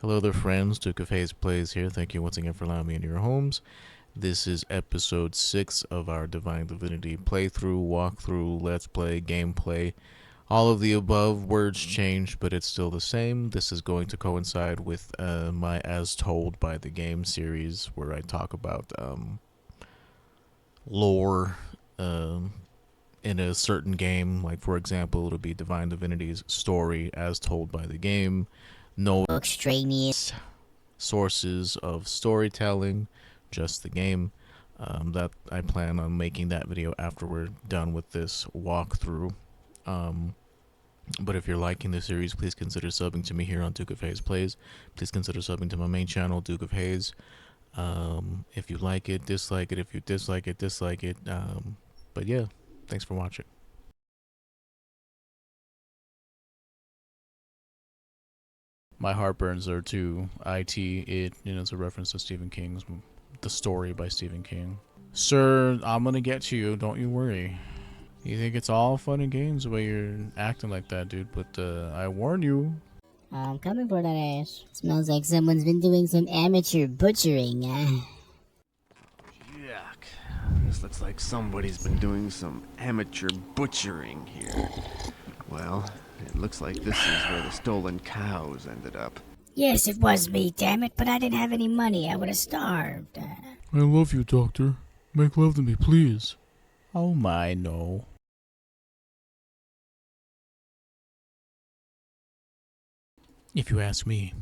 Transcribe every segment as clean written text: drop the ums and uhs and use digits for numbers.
Hello there friends, Duke of Haze Plays here. Thank you once again for allowing me into your homes. This is episode 6 of our Divinity playthrough, walkthrough, let's play, gameplay. All of the above, words change, but it's still the same. This is going to coincide with my As Told by the Game series, where I talk about lore in a certain game. Like, for example, it'll be Divine Divinity's story as told by the game. No extraneous sources of storytelling, just the game. That I plan on making that video after we're done with this walkthrough. But if you're liking the series, please consider subbing to me here on Duke of Haze Plays. Please consider subbing to my main channel, Duke of Haze. If you like it, dislike it. If you dislike it, dislike it. But yeah, thanks for watching. My heartburns are to IT. It's a reference to Stephen King's The Story by Stephen King. Sir, I'm gonna get to you. Don't you worry. You think it's all fun and games the way you're acting like that, dude? But I warn you. I'm coming for that ass. Smells like someone's been doing some amateur butchering. Yuck. This looks like somebody's been doing some amateur butchering here. Well, it looks like this is where the stolen cows ended up. Yes, it was me, damn it, but I didn't have any money. I would have starved. I love you, Doctor. Make love to me, please. Oh my, no. If you ask me.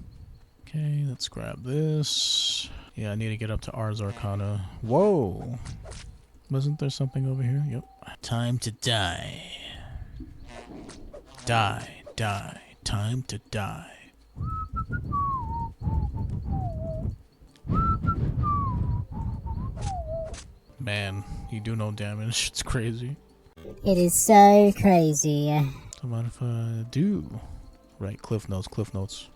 Okay, let's grab this. Yeah, I need to get up to Ars Arcana. Whoa! Wasn't there something over here? Yep. Time to die. Die, die. Time to die. Man, you do no damage. It's crazy. It is so crazy. So what if I do? Right, cliff notes, cliff notes.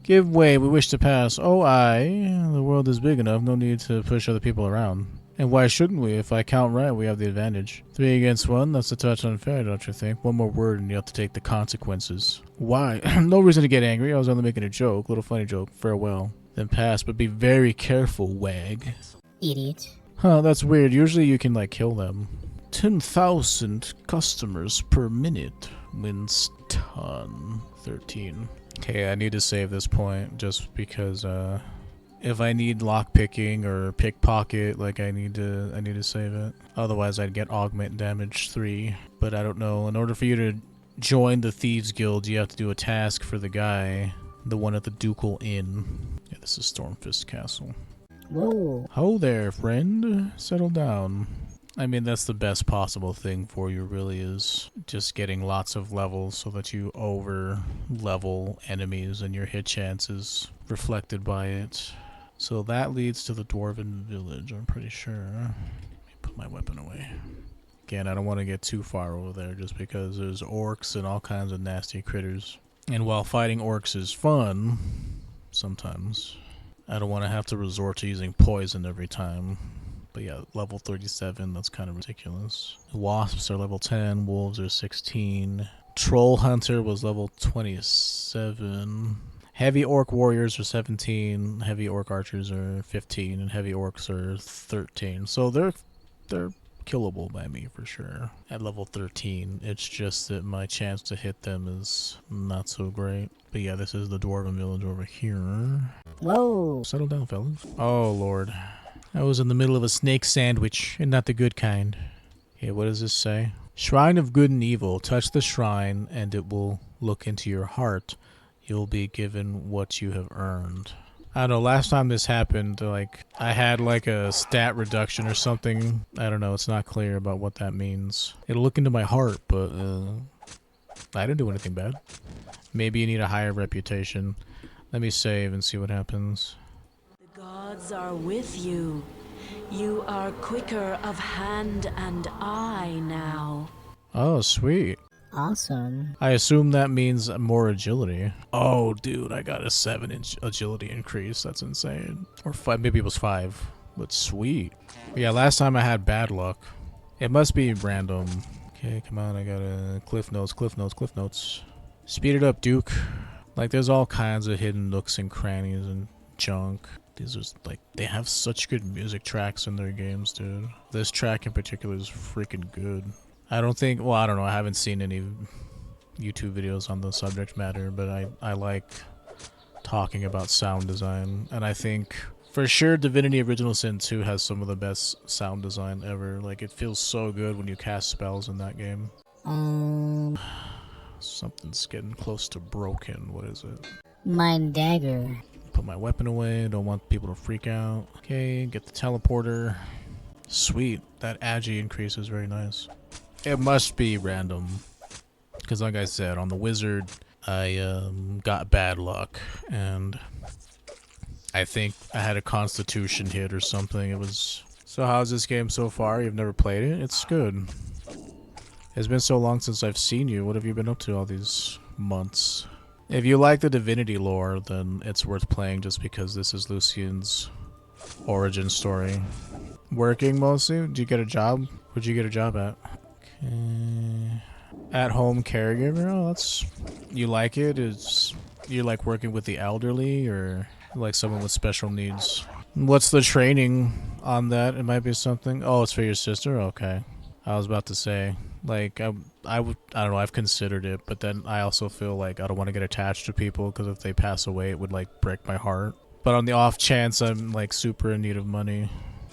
Give way, we wish to pass. Oh, the world is big enough, no need to push other people around. And why shouldn't we? If I count right, we have the advantage. 3 against 1, that's a touch unfair, don't you think? One more word and you have to take the consequences. Why? No reason to get angry, I was only making a joke, little funny joke, farewell. Then pass, but be very careful, wag. Idiot. Huh, that's weird, usually you can, like, kill them. 10,000 customers per minute wins ton 13. Okay, I need to save this point just because if I need lockpicking or pickpocket, like I need to save it. Otherwise I'd get augment damage 3. But I don't know. In order for you to join the Thieves Guild, you have to do a task for the guy, the one at the Ducal Inn. Yeah, this is Stormfist Castle. Whoa. Ho there, friend. Settle down. I mean, that's the best possible thing for you, really, is just getting lots of levels so that you over-level enemies and your hit chance is reflected by it. So that leads to the Dwarven Village, I'm pretty sure. Let me put my weapon away. Again, I don't want to get too far over there just because there's orcs and all kinds of nasty critters. And while fighting orcs is fun, sometimes, I don't want to have to resort to using poison every time. But yeah, level 37, that's kind of ridiculous. Wasps are level 10, wolves are 16. Troll Hunter was level 27. Heavy Orc Warriors are 17. Heavy Orc Archers are 15. And Heavy Orcs are 13. So they're killable by me for sure. At level 13, it's just that my chance to hit them is not so great. But yeah, this is the Dwarven Village over here. Whoa. Settle down, fellas. Oh, Lord. I was in the middle of a snake sandwich, and not the good kind. Okay, what does this say? Shrine of Good and Evil. Touch the shrine, and it will look into your heart. You'll be given what you have earned. I don't know, last time this happened, like, I had like a stat reduction or something. I don't know, it's not clear about what that means. It'll look into my heart, but, I didn't do anything bad. Maybe you need a higher reputation. Let me save and see what happens. The gods are with you. You are quicker of hand and eye now. Oh, sweet. Awesome. I assume that means more agility. Oh, dude, I got a 7-inch agility increase. That's insane. Or 5, maybe it was 5. But sweet. Yeah, last time I had bad luck. It must be random. Okay, come on, I got a cliff notes, cliff notes, cliff notes. Speed it up, Duke. Like, there's all kinds of hidden nooks and crannies and junk. These are, like, they have such good music tracks in their games, dude. This track in particular is freaking good. I don't think, well, I don't know, I haven't seen any YouTube videos on the subject matter, but I like talking about sound design, and I think for sure Divinity Original Sin 2 has some of the best sound design ever. Like, it feels so good when you cast spells in that game. Something's getting close to broken. What is it? Mine Dagger. Put my weapon away. Don't want people to freak out. Okay, get the teleporter. Sweet. That agi increase is very nice. It must be random. Because like I said, on the wizard, I got bad luck. And I think I had a constitution hit or something. It was... So how's this game so far? You've never played it? It's good. It's been so long since I've seen you. What have you been up to all these months? If you like the Divinity lore, then it's worth playing just because this is Lucian's origin story. Working mostly? Did you get a job? Where'd you get a job at? Okay. At-home caregiver? Oh, that's... You like it? You like working with the elderly or like someone with special needs? What's the training on that? It might be something... Oh, it's for your sister? Okay. I was about to say... Like, I don't know, I've considered it, but then I also feel like I don't want to get attached to people because if they pass away, it would, like, break my heart. But on the off chance I'm, like, super in need of money,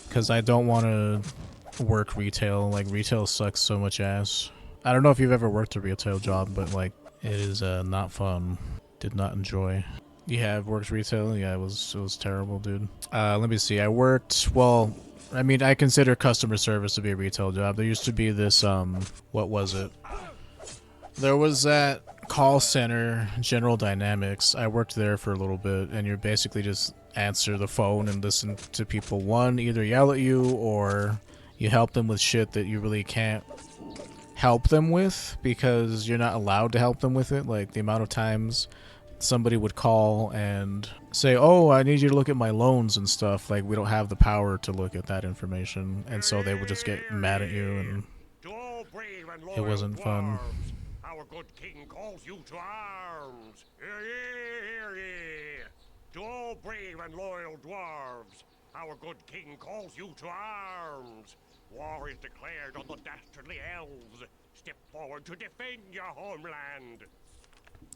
because I don't want to work retail. Like, retail sucks so much ass. I don't know if you've ever worked a retail job, but, like, it is not fun. Did not enjoy. You have worked retail? Yeah, it was terrible, dude. Let me see. I worked, well... I mean, I consider customer service to be a retail job. There used to be this, what was it? There was that call center, General Dynamics. I worked there for a little bit, and you basically just answer the phone and listen to people. One, either yell at you, or you help them with shit that you really can't help them with, because you're not allowed to help them with it. Like, the amount of times somebody would call and say, oh, I need you to look at my loans and stuff. Like, we don't have the power to look at that information. And so they would just get mad at you, and it wasn't fun. Our good king calls you to arms. Hear ye, hear ye. To all brave and loyal dwarves, our good king calls you to arms. War is declared on the dastardly elves. Step forward to defend your homeland.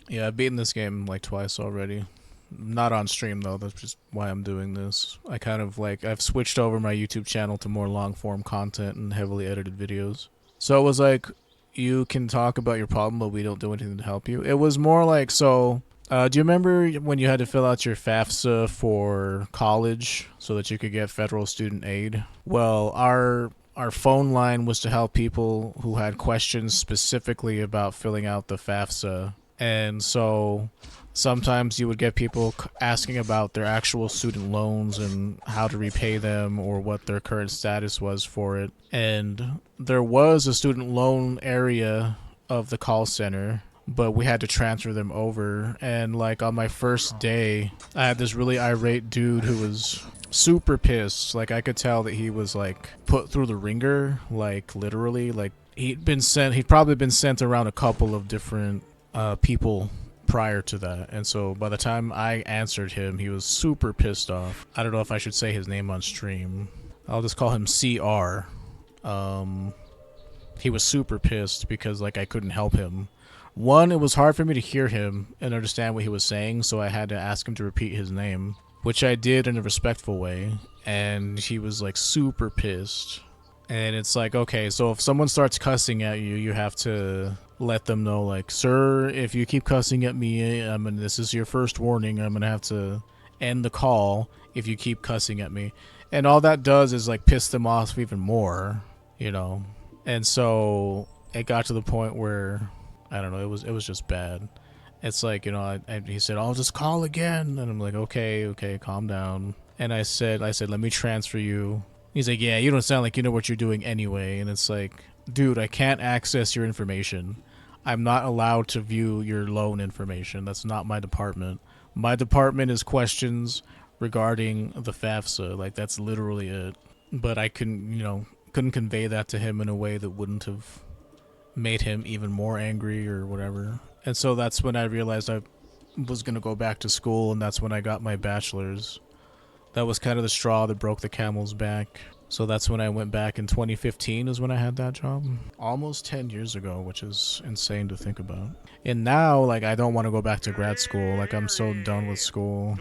Yeah, I've beaten this game like twice already. Not on stream though, that's just why I'm doing this. I kind of like, I've switched over my YouTube channel to more long form content and heavily edited videos. So it was like, you can talk about your problem, but we don't do anything to help you. It was more like, so, do you remember when you had to fill out your FAFSA for college so that you could get federal student aid? Well, our phone line was to help people who had questions specifically about filling out the FAFSA. And so sometimes you would get people asking about their actual student loans and how to repay them or what their current status was for it. And there was a student loan area of the call center, but we had to transfer them over. And like on my first day, I had this really irate dude who was super pissed. Like, I could tell that he was like put through the ringer, like literally. Like, he'd probably been sent around a couple of different people prior to that, and so by the time I answered him, he was super pissed off. I don't know if I should say his name on stream. I'll just call him CR. He was super pissed because like I couldn't help him. One, it was hard for me to hear him and understand what he was saying, so I had to ask him to repeat his name, which I did in a respectful way, and he was like super pissed. And it's like, okay, so if someone starts cussing at you, you have to let them know, like, sir, if you keep cussing at me, this is your first warning. I'm gonna have to end the call if you keep cussing at me. And all that does is like piss them off even more, you know. And so it got to the point where I don't know, it was just bad. It's like, you know, he said, I'll just call again, and I'm like, okay, calm down. And I said, let me transfer you. He's like, yeah, you don't sound like you know what you're doing anyway. And it's like, dude, I can't access your information. I'm not allowed to view your loan information. That's not my department. My department is questions regarding the FAFSA. Like, that's literally it. But I couldn't convey that to him in a way that wouldn't have made him even more angry or whatever. And so that's when I realized was gonna go back to school, and that's when I got my bachelor's. That was kind of the straw that broke the camel's back. So that's when I went back in 2015 is when I had that job. Almost 10 years ago, which is insane to think about. And now, like, I don't want to go back to grad school. Like, I'm so done with school.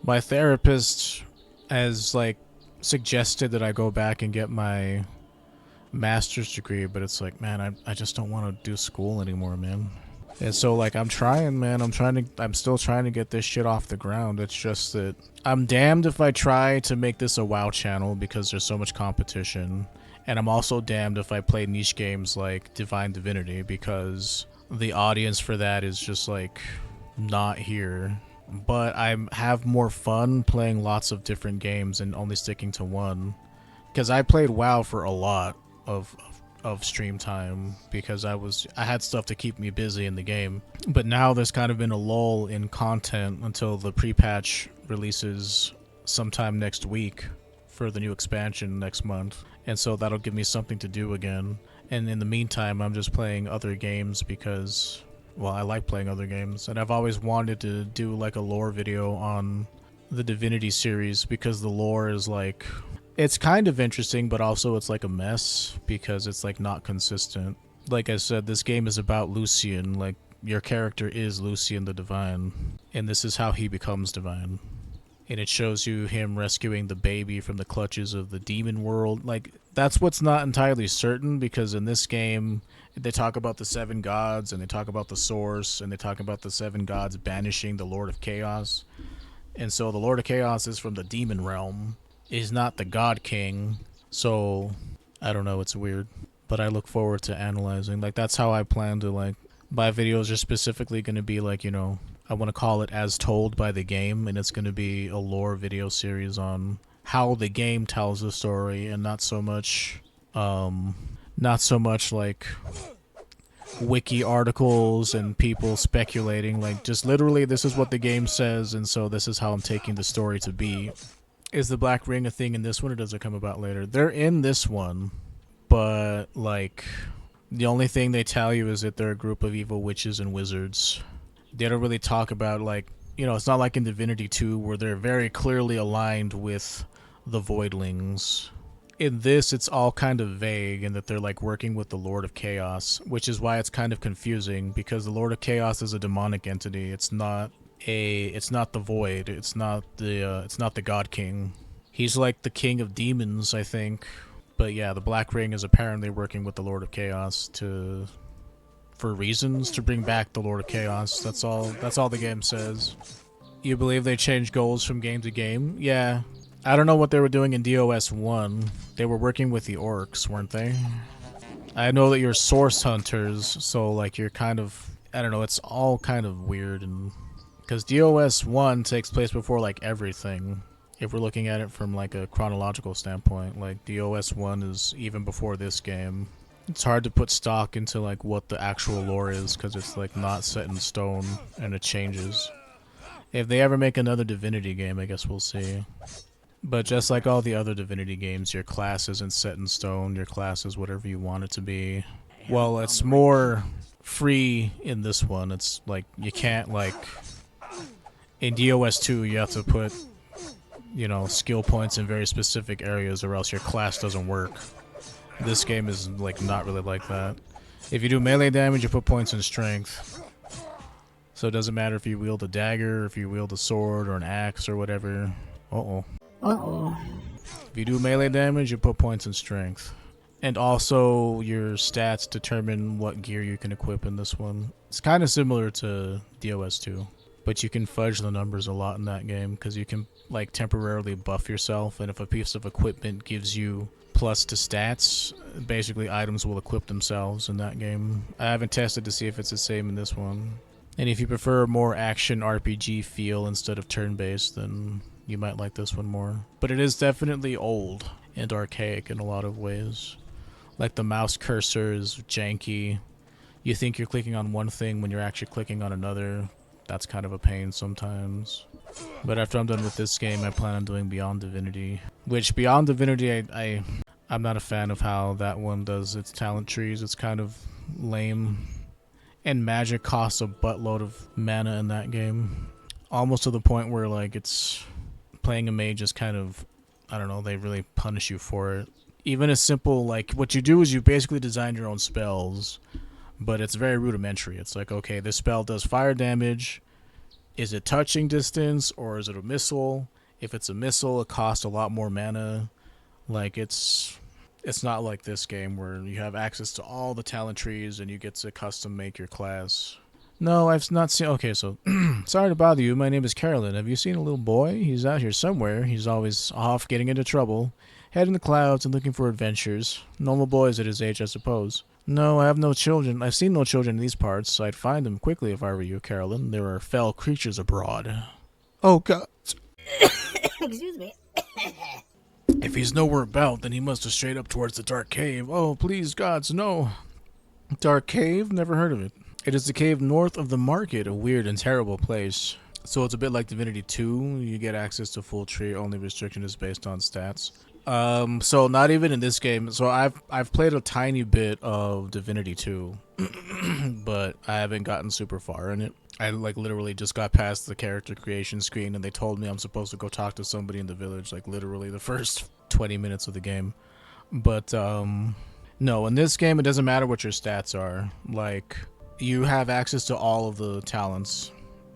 My therapist has, like, suggested that I go back and get my master's degree, but it's like, man, I just don't want to do school anymore, man. And so, like, I'm trying, man. I'm still trying to get this shit off the ground. It's just that I'm damned if I try to make this a WoW channel because there's so much competition. And I'm also damned if I play niche games like Divinity because the audience for that is just, like, not here. But I have more fun playing lots of different games and only sticking to one. Because I played WoW for a lot of stream time because I had stuff to keep me busy in the game. But now there's kind of been a lull in content until the pre-patch releases sometime next week for the new expansion next month. And so that'll give me something to do again. And in the meantime, I'm just playing other games because, well, I like playing other games. And I've always wanted to do like a lore video on the Divinity series because the lore is like, it's kind of interesting, but also it's like a mess because it's like not consistent. Like I said, this game is about Lucian. Like, your character is Lucian the Divine, and this is how he becomes divine. And it shows you him rescuing the baby from the clutches of the demon world. Like, that's what's not entirely certain because in this game, they talk about the 7 gods, and they talk about the source, and they talk about the 7 gods banishing the Lord of Chaos. And so the Lord of Chaos is from the demon realm. He's not the God King, so I don't know, it's weird. But I look forward to analyzing. Like, that's how I plan to, like, my videos are specifically going to be, like, you know, I want to call it As Told by the Game, and it's going to be a lore video series on how the game tells the story, and not so much like wiki articles and people speculating. Like, just literally, this is what the game says, and so this is how I'm taking the story to be. Is the Black Ring a thing in this one, or does it come about later? They're in this one, but, like, the only thing they tell you is that they're a group of evil witches and wizards. They don't really talk about, like, you know, it's not like in Divinity 2 where they're very clearly aligned with the Voidlings. In this, it's all kind of vague in that they're, like, working with the Lord of Chaos, which is why it's kind of confusing, because the Lord of Chaos is a demonic entity. It's not the Void. It's not the God King. He's like the king of demons, I think. But yeah, the Black Ring is apparently working with the Lord of Chaos for reasons to bring back the Lord of Chaos. That's all the game says. You believe they change goals from game to game? Yeah. I don't know what they were doing in DOS 1. They were working with the orcs, weren't they? I know that you're source hunters, so, like, you're kind of, I don't know, it's all kind of weird, and because DOS 1 takes place before, like, everything. If we're looking at it from, like, a chronological standpoint, like, DOS 1 is even before this game. It's hard to put stock into, like, what the actual lore is, because it's, like, not set in stone, and it changes. If they ever make another Divinity game, I guess we'll see. But just like all the other Divinity games, your class isn't set in stone, your class is whatever you want it to be. Well, it's more free in this one. It's, like, you can't, like... In DOS 2, you have to put, you know, skill points in very specific areas or else your class doesn't work. This game is, like, not really like that. If you do melee damage, you put points in strength. So it doesn't matter if you wield a dagger, if you wield a sword or an axe or whatever. Uh-oh. Uh-oh. If you do melee damage, you put points in strength. And also, your stats determine what gear you can equip in this one. It's kind of similar to DOS 2. But you can fudge the numbers a lot in that game, because you can, like, temporarily buff yourself, and if a piece of equipment gives you plus to stats, basically items will equip themselves in that game. I haven't tested to see if it's the same in this one. And if you prefer a more action RPG feel instead of turn-based, then you might like this one more. But it is definitely old and archaic in a lot of ways. Like, the mouse cursor is janky. You think you're clicking on one thing when you're actually clicking on another. That's kind of a pain sometimes. But after I'm done with this game, I plan on doing Beyond Divinity. Which, Beyond Divinity, I'm not a fan of how that one does its talent trees. It's kind of lame. And magic costs a buttload of mana in that game. Almost to the point where, like, it's playing a mage is kind of, I don't know, they really punish you for it. Even a simple, like, what you do is you basically design your own spells, but it's very rudimentary. It's like, okay, this spell does fire damage. Is it touching distance or is it a missile? If it's a missile, it costs a lot more mana. Like, it's not like this game where you have access to all the talent trees and you get to custom make your class. No, I've not seen. Okay, so sorry to bother you. My name is Carolyn. Have you seen a little boy? He's out here somewhere. He's always off getting into trouble, head in the clouds and looking for adventures. Normal boys at his age, I suppose. No, I have no children. I've seen no children in these parts. I'd find them quickly if I were you, Carolyn. There are fell creatures abroad. Oh, God. Excuse me. If he's nowhere about, then he must have strayed up towards the dark cave. Oh, please, gods, no. Dark cave? Never heard of it. It is the cave north of the market, a weird and terrible place. So it's a bit like Divinity 2. You get access to full tree, only restriction is based on stats. So not even in this game. So I've played a tiny bit of Divinity 2, but I haven't gotten super far in it. I like literally just got past the character creation screen and they told me I'm supposed to go talk to somebody in the village, like literally the first 20 minutes of the game. But no, in this game it doesn't matter what your stats are. Like, you have access to all of the talents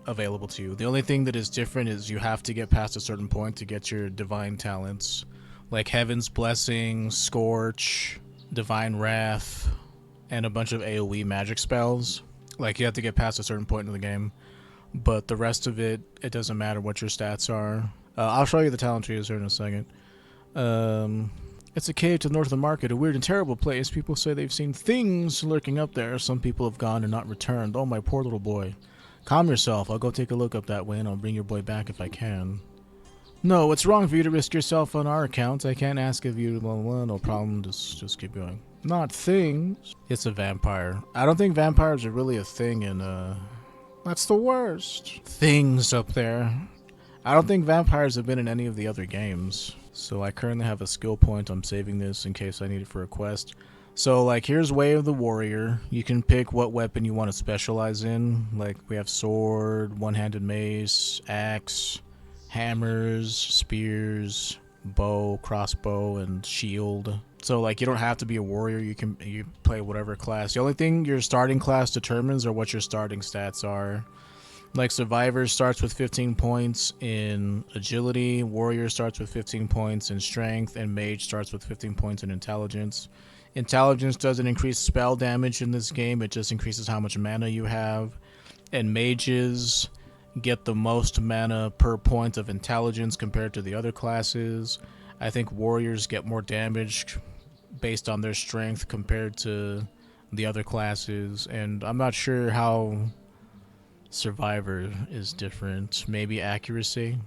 available to you. The only thing that is different is you have to get past a certain point to get your divine talents, like Heaven's Blessing, Scorch, Divine Wrath, and a bunch of AoE magic spells. Like, you have to get past a certain point in the game, but the rest of it, it doesn't matter what your stats are. I'll show you the talent trees here in a second. It's a cave to the north of the market, a weird and terrible place. People say they've seen things lurking up there. Some people have gone and not returned. Oh, my poor little boy. Calm yourself. I'll go take a look up that way, and I'll bring your boy back if I can. No, it's wrong for you to risk yourself on our account. I can't ask of you. Blah, blah, no problem. Just keep going. Not things. It's a vampire. I don't think vampires are really a thing in, That's the worst. Things up there. I don't think vampires have been in any of the other games. So I currently have a skill point. I'm saving this in case I need it for a quest. So, like, here's Way of the Warrior. You can pick what weapon you want to specialize in. Like, we have sword, one-handed mace, axe, hammers, spears, bow, crossbow, and shield. So, like, you don't have to be a warrior. You play whatever class. The only thing your starting class determines are what your starting stats are. Like, Survivor starts with 15 points in Agility, Warrior starts with 15 points in Strength, and Mage starts with 15 points in Intelligence. Intelligence doesn't increase spell damage in this game, it just increases how much mana you have. And Mages get the most mana per point of Intelligence compared to the other classes. I think Warriors get more damage based on their strength compared to the other classes. And I'm not sure how Survivor is different. Maybe accuracy.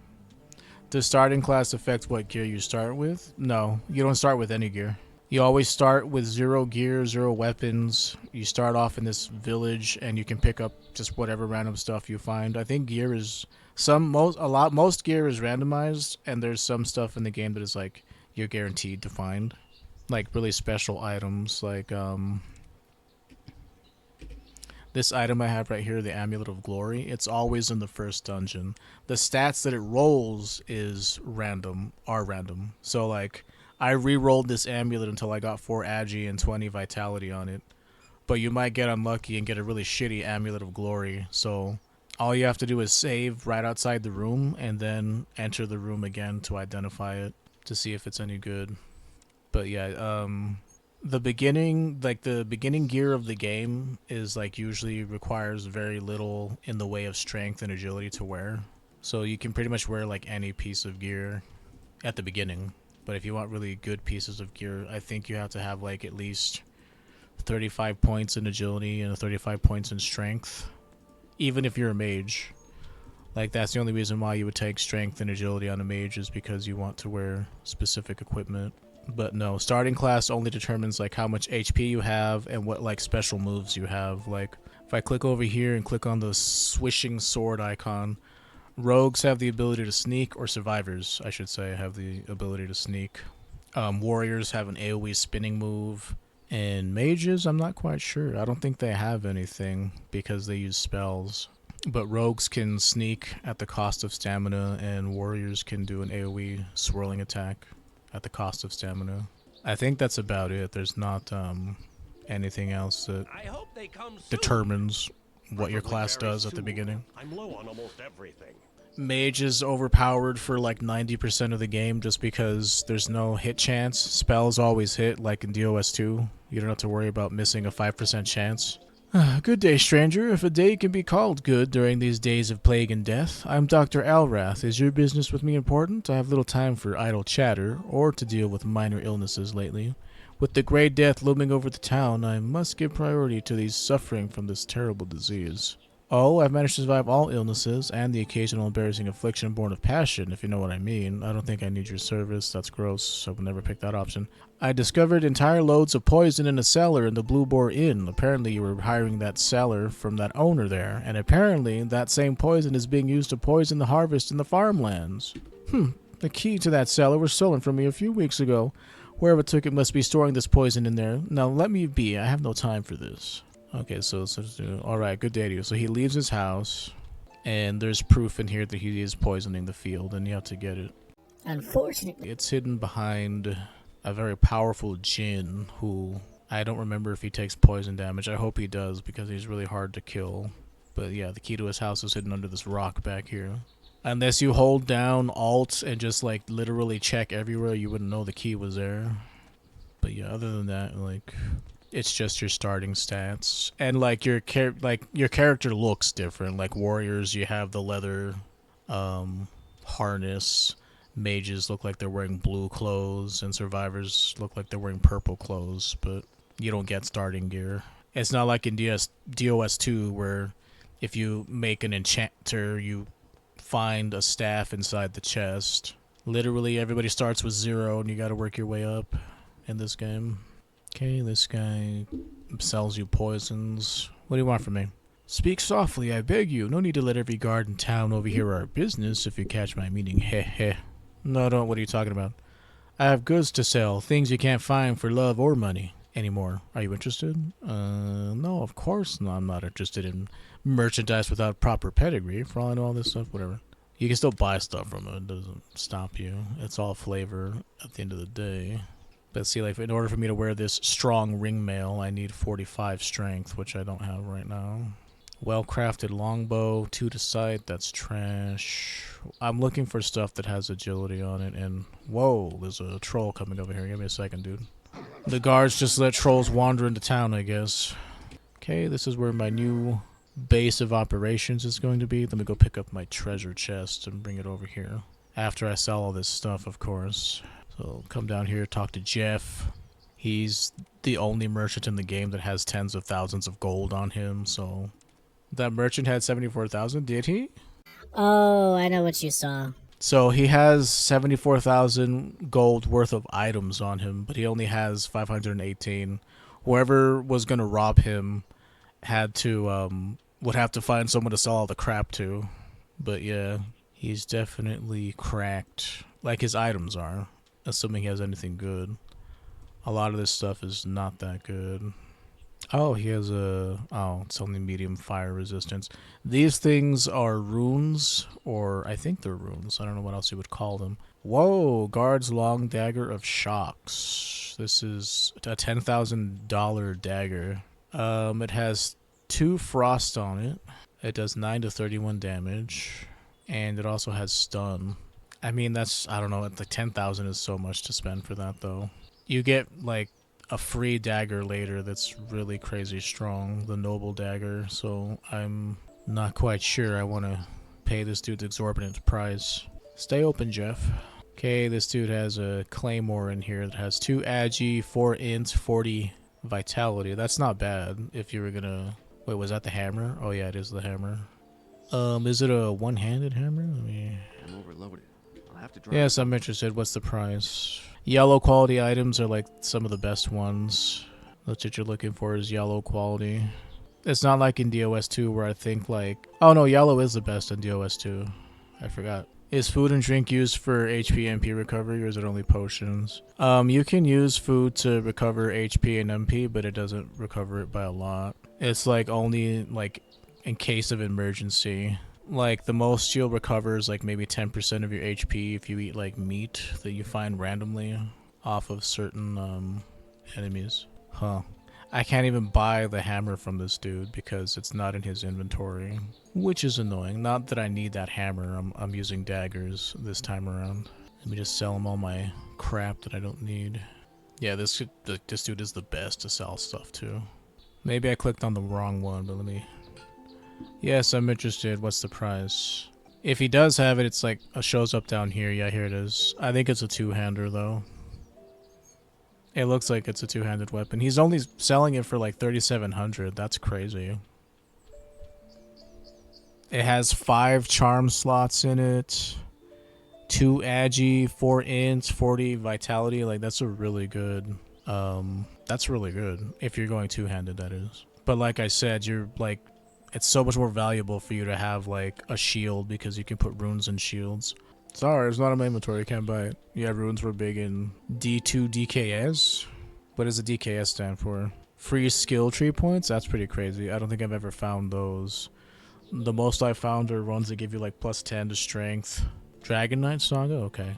Does starting class affect what gear you start with? No, you don't start with any gear. You always start with 0 gear, 0 weapons. You start off in this village and you can pick up just whatever random stuff you find. I think gear is most gear is randomized, and there's some stuff in the game that is like you're guaranteed to find. Like really special items, like this item I have right here, the Amulet of Glory, it's always in the first dungeon. The stats that it rolls are random. So, like, I re-rolled this amulet until I got 4 Agi and 20 Vitality on it. But you might get unlucky and get a really shitty Amulet of Glory. So, all you have to do is save right outside the room and then enter the room again to identify it to see if it's any good. But yeah, the beginning gear of the game is like usually requires very little in the way of strength and agility to wear. So you can pretty much wear like any piece of gear at the beginning. But if you want really good pieces of gear, I think you have to have like at least 35 points in agility and 35 points in strength. Even if you're a mage. Like, that's the only reason why you would take strength and agility on a mage, is because you want to wear specific equipment. But no, starting class only determines like how much HP you have and what like special moves you have. Like, if I click over here and click on the swishing sword icon, rogues have the ability to sneak, or survivors, I should say, have the ability to sneak. Warriors have an AoE spinning move, And mages, I'm not quite sure. I don't think they have anything because they use spells. But rogues can sneak at the cost of stamina, and warriors can do an AoE swirling attack at the cost of stamina. I think that's about it. There's not anything else that I hope they come soon. determines what your Preferably class very does at the soon. beginning. I'm low on almost everything. Mage is overpowered for like 90% of the game just because there's no hit chance. Spells always hit, like in DOS2. You don't have to worry about missing a 5% chance. Good day, stranger. If a day can be called good during these days of plague and death, I'm Dr. Alrath. Is your business with me important? I have little time for idle chatter, or to deal with minor illnesses lately. With the Grey Death looming over the town, I must give priority to these suffering from this terrible disease. Oh, I've managed to survive all illnesses, and the occasional embarrassing affliction born of passion, if you know what I mean. I don't think I need your service, that's gross, I would never pick that option. I discovered entire loads of poison in a cellar in the Blue Boar Inn. Apparently you were hiring that cellar from that owner there, and apparently that same poison is being used to poison the harvest in the farmlands. The key to that cellar was stolen from me a few weeks ago. Whoever took it must be storing this poison in there. Now let me be, I have no time for this. Okay, so alright, good day to you. So he leaves his house, and there's proof in here that he is poisoning the field, and you have to get it. Unfortunately. It's hidden behind a very powerful djinn who, I don't remember if he takes poison damage. I hope he does, because he's really hard to kill. But yeah, the key to his house is hidden under this rock back here. Unless you hold down Alt and just like literally check everywhere, you wouldn't know the key was there. But yeah, other than that, like, it's just your starting stats, and like your character looks different. Like warriors, you have the leather harness. Mages look like they're wearing blue clothes, and survivors look like they're wearing purple clothes. But you don't get starting gear. It's not like in DOS2 where if you make an enchanter, you find a staff inside the chest. Literally, everybody starts with 0, and you got to work your way up in this game. Okay, this guy sells you poisons. What do you want from me? Speak softly, I beg you. No need to let every guard in town overhear our business, if you catch my meaning. Heh heh. No, don't. What are you talking about? I have goods to sell, things you can't find for love or money anymore. Are you interested? No, of course not. I'm not interested in merchandise without proper pedigree. For all I know, all this stuff, whatever. You can still buy stuff from it. It doesn't stop you. It's all flavor at the end of the day. But see, like, in order for me to wear this strong ring mail, I need 45 strength, which I don't have right now. Well-crafted longbow, 2 to sight, that's trash. I'm looking for stuff that has agility on it, and whoa, there's a troll coming over here. Give me a second, dude. The guards just let trolls wander into town, I guess. Okay, this is where my new base of operations is going to be. Let me go pick up my treasure chest and bring it over here. After I sell all this stuff, of course. So come down here, talk to Jeff. He's the only merchant in the game that has tens of thousands of gold on him, so... That merchant had 74,000, did he? Oh, I know what you saw. So he has 74,000 gold worth of items on him, but he only has 518. Whoever was going to rob him had to, would have to find someone to sell all the crap to. But yeah, he's definitely cracked, like his items are. Assuming he has anything good. A lot of this stuff is not that good. Oh, he has it's only medium fire resistance. These things are runes, or I think they're runes. I don't know what else you would call them. Whoa, guard's long dagger of shocks. This is a $10,000 dagger. It has 2 frost on it. It does 9 to 31 damage. And it also has stun. I mean, that's, I don't know, like 10,000 is so much to spend for that, though. You get, like, a free dagger later that's really crazy strong, the noble dagger, so I'm not quite sure I want to pay this dude's exorbitant price. Stay open, Jeff. Okay, this dude has a claymore in here that has 2 agi, 4 int, 40 vitality. That's not bad if you were gonna... Wait, was that the hammer? Oh yeah, it is the hammer. Is it a one-handed hammer? Let me... I'm overloaded. I'll have to drive. Yes, I'm interested. What's the price? Yellow quality items are like some of the best ones. That's what you're looking for, is yellow quality. It's not like in DOS2 where I think like... Oh no, yellow is the best in DOS2. I forgot. Is food and drink used for HP and MP recovery, or is it only potions? You can use food to recover HP and MP, but it doesn't recover it by a lot. It's like only like in case of emergency. Like the most you'll recover is like maybe 10% of your HP if you eat like meat that you find randomly off of certain enemies. Huh. I can't even buy the hammer from this dude because it's not in his inventory, which is annoying. Not that I need that hammer. I'm using daggers this time around. Let me just sell him all my crap that I don't need. Yeah, this dude is the best to sell stuff to. Maybe I clicked on the wrong one, but let me... Yes, I'm interested. What's the price? If he does have it, it's like shows up down here. Yeah, here it is. I think it's a two-hander though. It looks like it's a two-handed weapon. He's only selling it for like 3,700. That's crazy. It has 5 charm slots in it, 2 agi, 4 int, 40 vitality. Like that's a really good. That's really good if you're going two-handed. That is. But like I said, you're like, it's so much more valuable for you to have like a shield because you can put runes in shields. Sorry, it's not in my inventory. You can't buy it. Yeah, runes were big in D2 DKS. What does the DKS stand for? Free skill tree points? That's pretty crazy. I don't think I've ever found those. The most I found are ones that give you like plus 10 to strength. Dragon Knight Saga? Okay.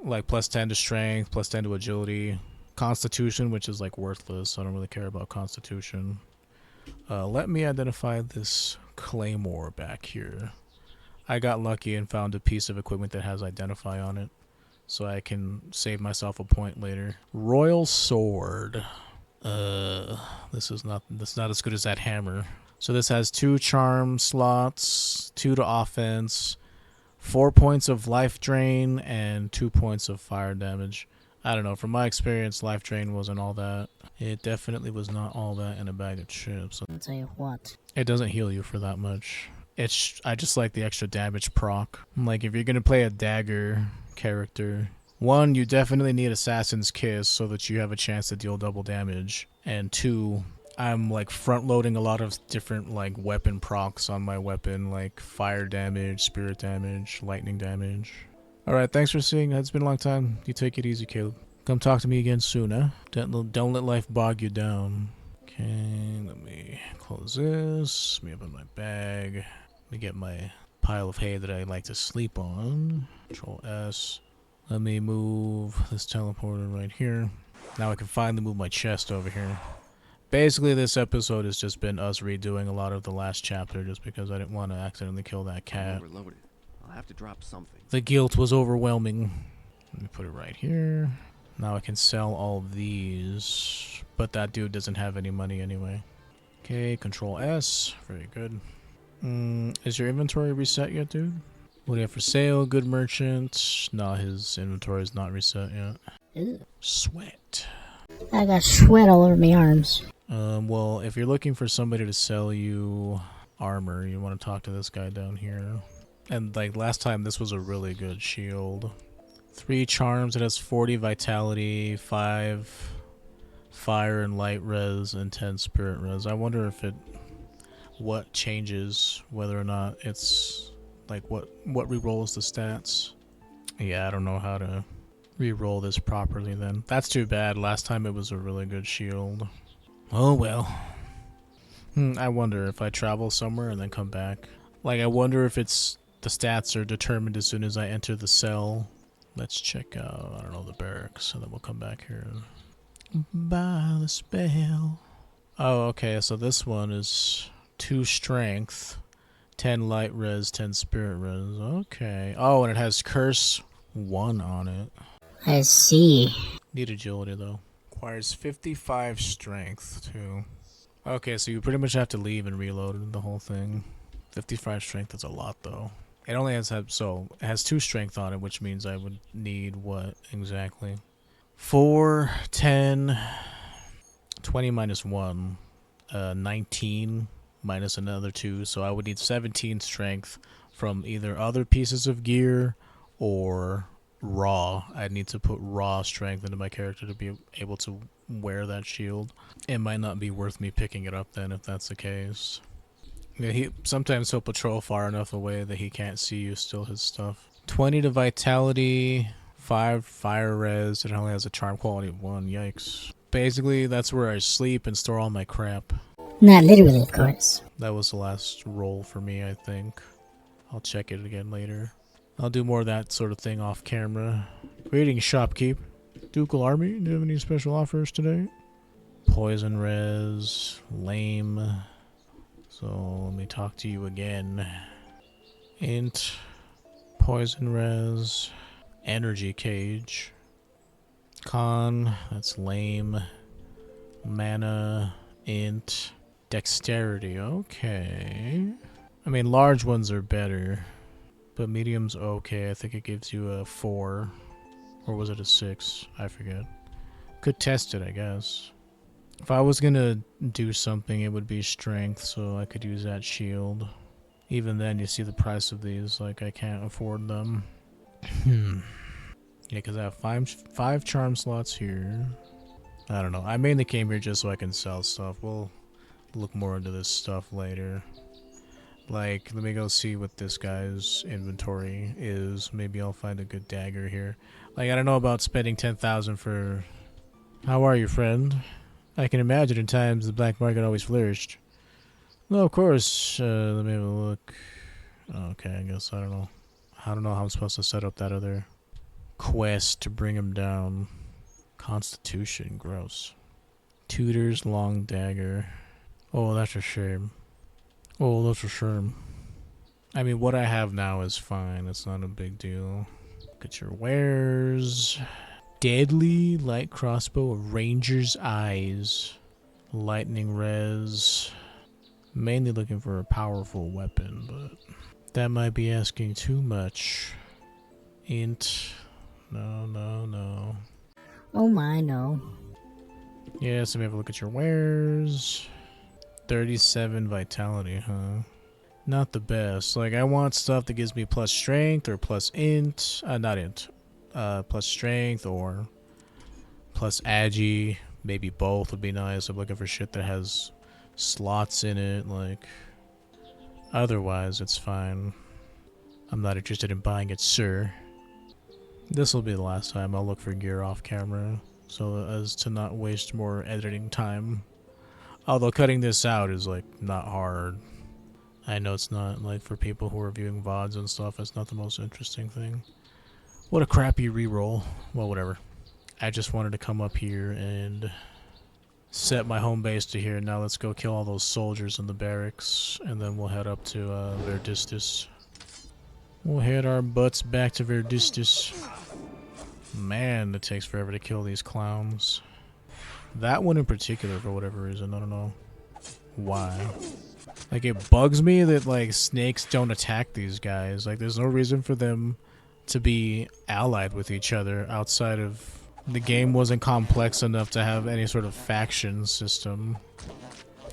Like plus 10 to strength, plus 10 to agility. Constitution, which is like worthless. So I don't really care about Constitution. Let me identify this claymore back here. I got lucky and found a piece of equipment that has identify on it, so I can save myself a point later. Royal sword. That's not as good as that hammer. So this has 2 charm slots, 2 to offense, 4 points of life drain, and 2 points of fire damage. I don't know, from my experience, life drain wasn't all that. It definitely was not all that in a bag of chips. I'll tell you what. It doesn't heal you for that much. I just like the extra damage proc. Like if you're gonna play a dagger character, 1, you definitely need Assassin's Kiss so that you have a chance to deal double damage, and 2, I'm like front loading a lot of different like weapon procs on my weapon, like fire damage, spirit damage, lightning damage. Alright, thanks for seeing. It's been a long time. You take it easy, Caleb. Come talk to me again soon, huh? Don't let life bog you down. Okay, let me close this. Let me open my bag. Let me get my pile of hay that I like to sleep on. Control S. Let me move this teleporter right here. Now I can finally move my chest over here. Basically, this episode has just been us redoing a lot of the last chapter just because I didn't want to accidentally kill that cat. Overloaded. I'll have to drop something. The guilt was overwhelming. Let me put it right here. Now I can sell all these, but that dude doesn't have any money anyway. Okay, Control S. Very good. Is your inventory reset yet, dude? What do you have for sale? Good merchant. No, his inventory is not reset yet. Ew. Sweat. I got sweat all over my arms. Well, if you're looking for somebody to sell you armor, you want to talk to this guy down here. And like last time, this was a really good shield. 3 charms, it has 40 vitality, 5 fire and light res, and 10 spirit res. I wonder if what changes, whether or not it's like what re-rolls the stats. Yeah, I don't know how to re-roll this properly then. That's too bad. Last time it was a really good shield. Oh well. I wonder if I travel somewhere and then come back. Like I wonder if it's the stats are determined as soon as I enter the cell. Let's check out, I don't know, the barracks, and then we'll come back here. By the spell. Oh, okay, so this one is 2 strength, 10 light res, 10 spirit res. Okay. Oh, and it has curse 1 on it. I see. Need agility, though. Requires 55 strength, too. Okay, so you pretty much have to leave and reload the whole thing. 55 strength is a lot, though. It only has it has 2 strength on it, which means I would need what exactly? 4, 10, 20 minus 1, 19 minus another 2. So I would need 17 strength from either other pieces of gear or raw. I'd need to put raw strength into my character to be able to wear that shield. It might not be worth me picking it up then if that's the case. Yeah, sometimes he'll patrol far enough away that he can't see you steal his stuff. 20 to vitality, 5 fire res, it only has a charm quality of 1. Yikes. Basically, that's where I sleep and store all my crap. Not literally, of course. That was the last roll for me, I think. I'll check it again later. I'll do more of that sort of thing off camera. Greetings, shopkeep. Ducal Army, do you have any special offers today? Poison res, lame. So let me talk to you again. Int, poison res, energy cage. Con, that's lame. Mana, int, dexterity, okay. I mean, large ones are better, but medium's okay. I think it gives you a 4. Or was it a 6? I forget. Could test it, I guess. If I was gonna do something, it would be strength, so I could use that shield. Even then, you see the price of these, like, I can't afford them. Yeah, because I have five charm slots here. I don't know. I mainly came here just so I can sell stuff. We'll look more into this stuff later. Like, let me go see what this guy's inventory is. Maybe I'll find a good dagger here. Like, I don't know about spending 10,000 for... How are you, friend? I can imagine in times the black market always flourished. No, of course. Let me have a look. Okay, I guess I don't know. I don't know how I'm supposed to set up that other quest to bring him down. Constitution, gross. Tutor's long dagger. Oh, that's a shame. Oh, that's a shame. I mean, what I have now is fine. It's not a big deal. Look at your wares. Deadly light crossbow, ranger's eyes, lightning res. Mainly looking for a powerful weapon, but that might be asking too much. Int. No. Oh my, no. Yeah, so we have a look at your wares. 37 vitality, huh? Not the best. Like, I want stuff that gives me plus strength or plus int. Not int. Plus strength or plus agi. Maybe both would be nice. I'm looking for shit that has slots in it. Like, otherwise, it's fine. I'm not interested in buying it, sir. This will be the last time I'll look for gear off camera, so as to not waste more editing time. Although cutting this out is, like, not hard. I know it's not, like, for people who are viewing VODs and stuff, it's not the most interesting thing. What a crappy reroll. Well, whatever. I just wanted to come up here and set my home base to here. Now let's go kill all those soldiers in the barracks, and then we'll head up to Verdistis. We'll head our butts back to Verdistis. Man, it takes forever to kill these clowns. That one in particular, for whatever reason, I don't know why. Like, it bugs me that, like, snakes don't attack these guys. Like, there's no reason for them to be allied with each other outside of... The game wasn't complex enough to have any sort of faction system.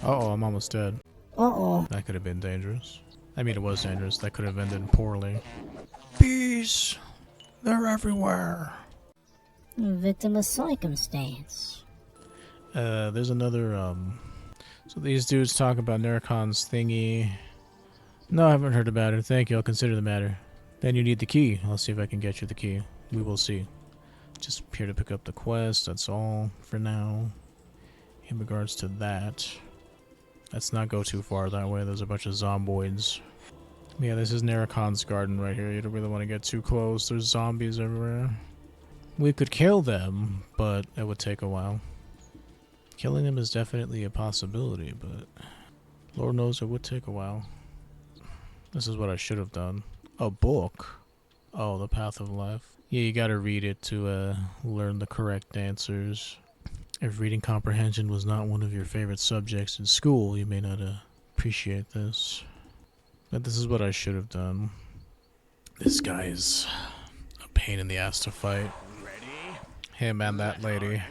Uh-oh, I'm almost dead. Uh-oh. That could have been dangerous. I mean, it was dangerous. That could have ended poorly. Bees! They're everywhere. Victim of circumstance. There's another, So these dudes talk about Nericon's thingy. No, I haven't heard about it. Thank you, I'll consider the matter. Then you need the key. I'll see if I can get you the key. We will see. Just here to pick up the quest, that's all for now. In regards to that. Let's not go too far that way, there's a bunch of zomboids. Yeah, this is Nericon's garden right here. You don't really want to get too close, there's zombies everywhere. We could kill them, but it would take a while. Killing them is definitely a possibility, but Lord knows it would take a while. This is what I should have done. A book? Oh, The Path of Life. Yeah, you gotta read it to learn the correct answers. If reading comprehension was not one of your favorite subjects in school, you may not appreciate this. But this is what I should have done. This guy is a pain in the ass to fight. Him and that lady.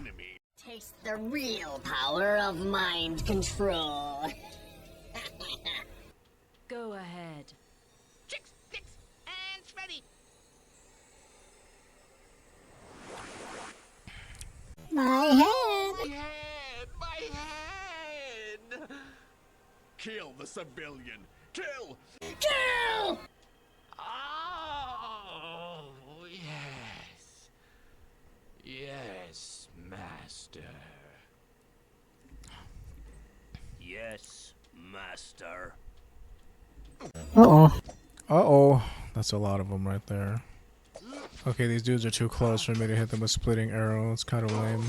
Taste the real power of mind control. Go ahead. Chicks, sticks, and ready. My head. My head! Kill the civilian! Kill! Kill! Oh! master. Uh-oh. Uh-oh. That's a lot of them right there. Okay, these dudes are too close for me to hit them with splitting arrow. It's kind of lame.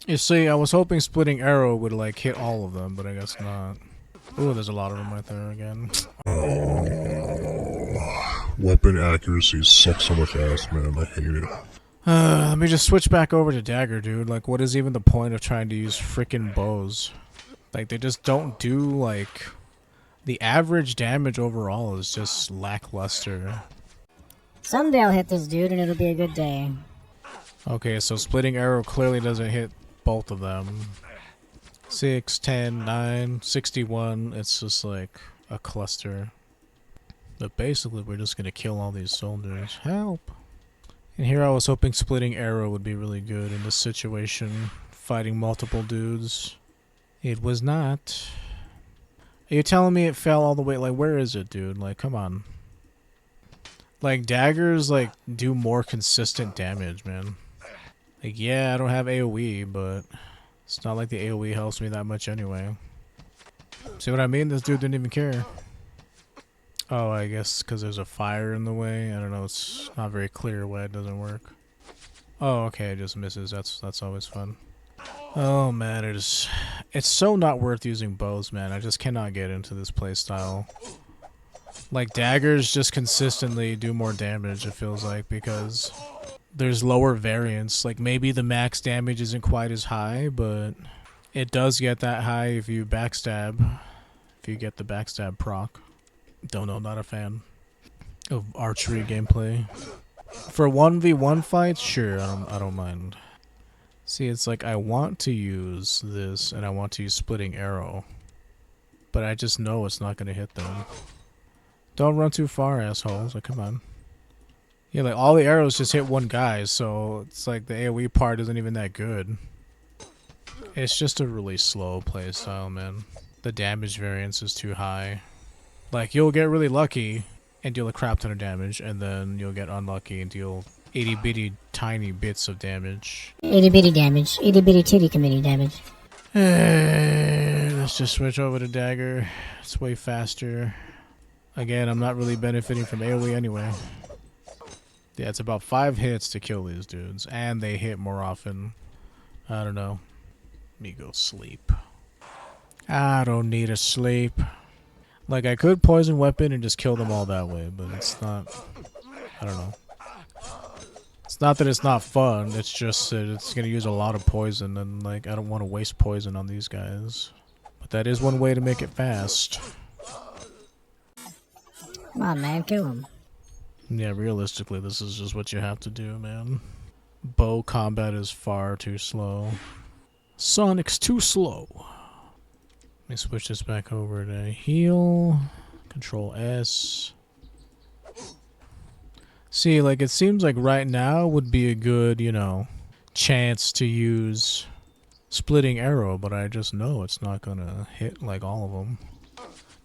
You see, I was hoping splitting arrow would like hit all of them, but I guess not. Ooh, there's a lot of them right there again. Weapon accuracy sucks so much ass, man. I hate it. Let me just switch back over to Dagger, dude. Like, what is even the point of trying to use frickin' bows? Like, they just don't do, like... The average damage overall is just lackluster. Someday I'll hit this dude and it'll be a good day. Okay, so splitting arrow clearly doesn't hit both of them. 6, 10, 9, 61. It's just like a cluster. But basically, we're just gonna kill all these soldiers. Help! And here I was hoping splitting arrow would be really good in this situation. Fighting multiple dudes. It was not. Are you telling me it fell all the way? Like, where is it, dude? Like, come on. Like, daggers, like, do more consistent damage, man. Like, yeah, I don't have AoE, but it's not like the AoE helps me that much anyway. See what I mean? This dude didn't even care. Oh, I guess because there's a fire in the way. I don't know. It's not very clear why it doesn't work. Oh, okay. It just misses. That's always fun. Oh, man. It's so not worth using bows, man. I just cannot get into this playstyle. Like, daggers just consistently do more damage, it feels like, because there's lower variance. Like, maybe the max damage isn't quite as high, but it does get that high if you backstab. If you get the backstab proc. Don't know, not a fan of archery gameplay. For 1v1 fights, sure, I don't mind. See, it's like I want to use this and I want to use splitting arrow, but I just know it's not going to hit them. Don't run too far, assholes. Like, come on. Yeah, like all the arrows just hit one guy, so it's like the AoE part isn't even that good. It's just a really slow playstyle, man. The damage variance is too high. Like, you'll get really lucky and deal a crap ton of damage, and then you'll get unlucky and deal itty bitty tiny bits of damage. Itty bitty damage. Itty bitty titty committee damage. Let's just switch over to Dagger. It's way faster. Again, I'm not really benefiting from AoE anyway. Yeah, it's about 5 hits to kill these dudes, and they hit more often. I don't know. Let me go sleep. I don't need a sleep. Like, I could poison weapon and just kill them all that way, but it's not... I don't know. It's not that it's not fun, it's just that it's gonna use a lot of poison, and, like, I don't want to waste poison on these guys. But that is one way to make it fast. Come on, man, kill him. Yeah, realistically, this is just what you have to do, man. Bow combat is far too slow. Sonic's too slow. Let me switch this back over to heal. Control S. See, like, it seems like right now would be a good, you know, chance to use splitting arrow, but I just know it's not gonna hit, like, all of them.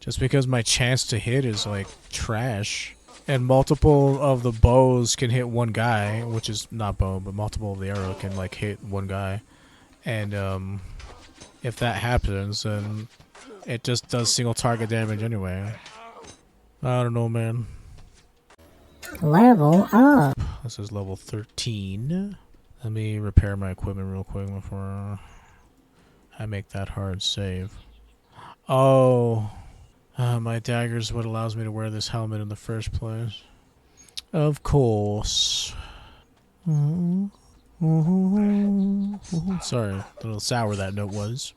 Just because my chance to hit is, like, trash. And multiple of the bows can hit one guy, which is not bow, but multiple of the arrow can, like, hit one guy. And, if that happens, then it just does single target damage anyway. I don't know, man. Level up. This is level 13. Let me repair my equipment real quick before I make that hard save. Oh, my dagger is what allows me to wear this helmet in the first place. Of course. Sorry, a little sour that note was.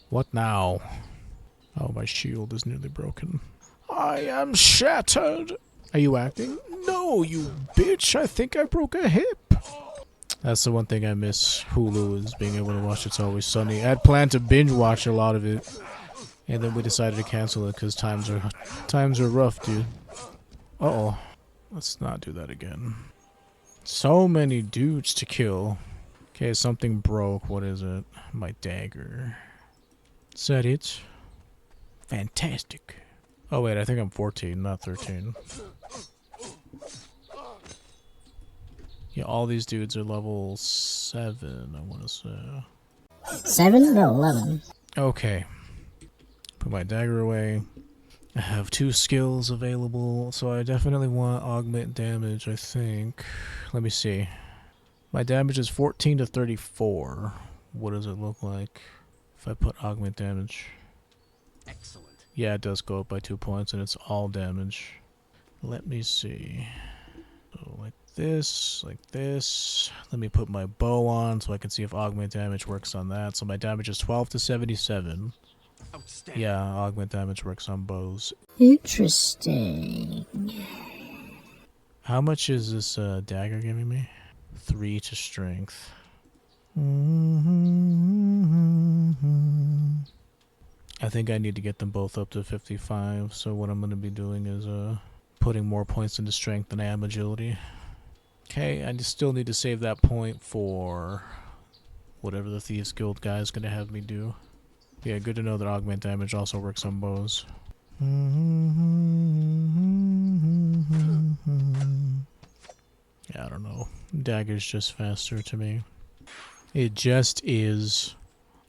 What now? Oh, my shield is nearly broken. I am shattered. Are you acting? No, you bitch. I think I broke a hip. That's the one thing I miss Hulu, is being able to watch It's Always Sunny. I had planned to binge watch a lot of it, and then we decided to cancel it because times are rough, dude. Uh-oh. Let's not do that again. So many dudes to kill. Okay, something broke. What is it? My dagger. Is that it? Fantastic. Oh wait, I think I'm 14, not 13. Yeah, all these dudes are level 7, I want to say. 7? No, 11. Okay. Put my dagger away. I have 2 skills available, so I definitely want augment damage, I think. Let me see. My damage is 14 to 34. What does it look like if I put augment damage? Excellent. Yeah, it does go up by 2 points, and it's all damage. Let me see. So like this, like this. Let me put my bow on so I can see if augment damage works on that. So my damage is 12 to 77. Outstanding. Yeah, augment damage works on bows. Interesting. How much is this dagger giving me? 3 to strength. I think I need to get them both up to 55, so what I'm going to be doing is putting more points into strength than I am agility. Okay, I just still need to save that point for whatever the Thieves Guild guy is going to have me do. Yeah, good to know that augment damage also works on bows. Yeah, I don't know. Dagger's just faster to me. It just is.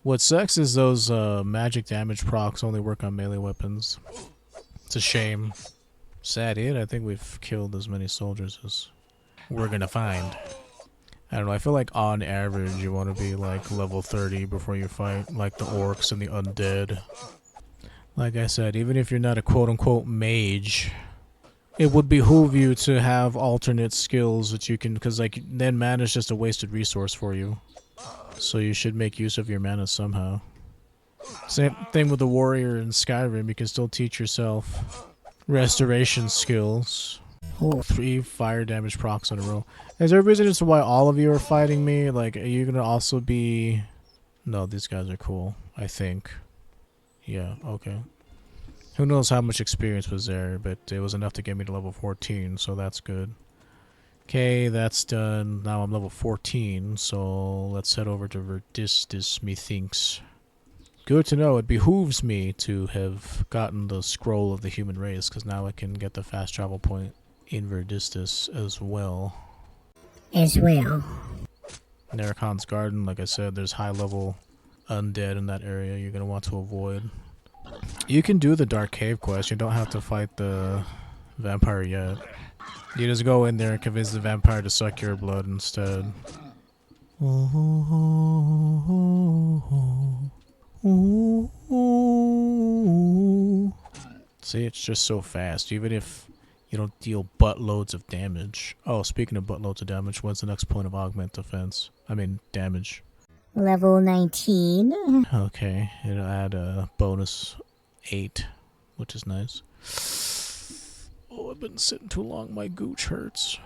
What sucks is those magic damage procs only work on melee weapons. It's a shame. Sad it, I think we've killed as many soldiers as we're gonna find. I don't know, I feel like on average you want to be like level 30 before you fight like the orcs and the undead. Like I said, even if you're not a quote-unquote mage, it would behoove you to have alternate skills that you can, because like then mana's just a wasted resource for you. So you should make use of your mana somehow. Same thing with the warrior in Skyrim, you can still teach yourself restoration skills. 3 fire damage procs in a row. Is there a reason as to why all of you are fighting me? Like, are you gonna also be... No, these guys are cool, I think. Yeah, okay. Who knows how much experience was there, but it was enough to get me to level 14, so that's good. Okay, that's done. Now I'm level 14, so let's head over to Verdistis, methinks. Good to know. It behooves me to have gotten the scroll of the human race, because now I can get the fast travel point in Verdistis as well. Narakon's Garden, like I said, there's high level undead in that area you're going to want to avoid. You can do the Dark Cave quest, you don't have to fight the vampire yet. You just go in there and convince the vampire to suck your blood instead. See, it's just so fast, even if you don't deal buttloads of damage. Oh, speaking of buttloads of damage, when's the next point of augment defense? I mean, damage. Level 19. Okay, it'll add a bonus 8, which is nice. Oh, I've been sitting too long. My gooch hurts.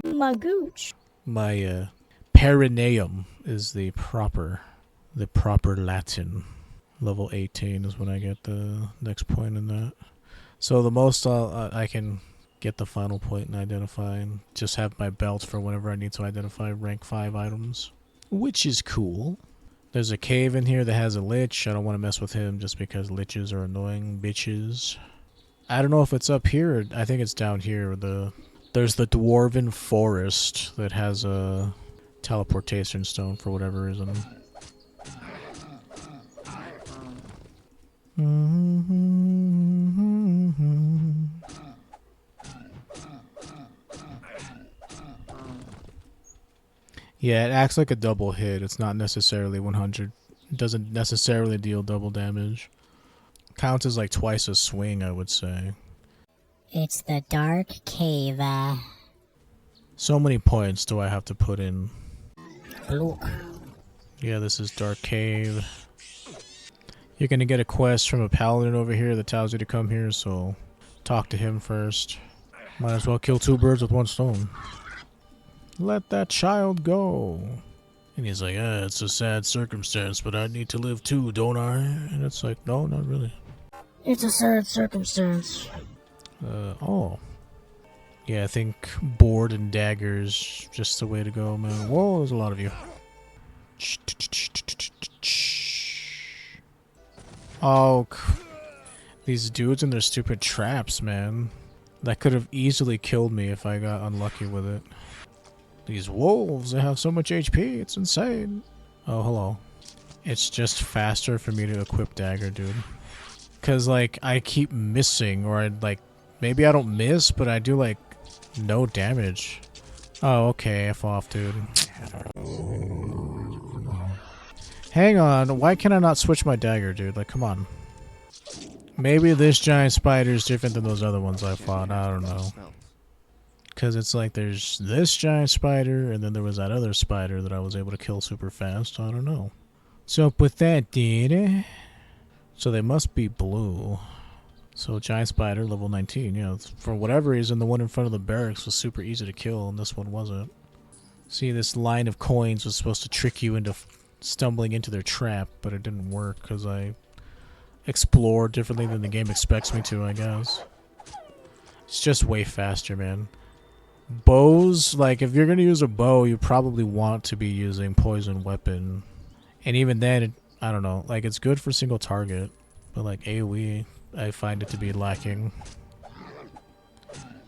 My gooch. My perineum is the proper Latin. Level 18 is when I get the next point in that. So the most I can get the final point and identify, and just have my belt for whenever I need to identify rank 5 items, which is cool. There's a cave in here that has a lich. I don't want to mess with him just because liches are annoying bitches. I don't know if it's up here, or I think it's down here. There's the Dwarven Forest that has a teleportation stone for whatever reason. Yeah, it acts like a double hit. It's not necessarily 100. It doesn't necessarily deal double damage. Counts as like twice a swing, I would say. It's the Dark Cave. So many points do I have to put in? Look. Yeah, this is Dark Cave. You're gonna get a quest from a paladin over here that tells you to come here, so talk to him first. Might as well kill 2 birds with 1 stone. Let that child go. And he's like, it's a sad circumstance, but I need to live too, don't I? And it's like, no, not really. It's a sad circumstance. Oh. Yeah, I think board and daggers just the way to go, man. Whoa, there's a lot of you. Oh, these dudes and their stupid traps, man. That could have easily killed me if I got unlucky with it. These wolves, they have so much HP, it's insane. Oh, hello. It's just faster for me to equip Dagger, dude. Cause like I keep missing, or I like maybe I don't miss, but I do like no damage. Oh, okay, F off, dude. Hang on, why can I not switch my Dagger, dude? Like, come on. Maybe this giant spider is different than those other ones I fought. I don't know. Because it's like there's this giant spider, and then there was that other spider that I was able to kill super fast. I don't know. So up with that, dude. So they must be blue. So giant spider, level 19. You know, for whatever reason, the one in front of the barracks was super easy to kill, and this one wasn't. See, this line of coins was supposed to trick you into stumbling into their trap, but it didn't work because I explored differently than the game expects me to, I guess. It's just way faster, man. Bows, like, if you're going to use a bow, you probably want to be using poison weapon. And even then, I don't know, like, it's good for single target, but like AoE, I find it to be lacking.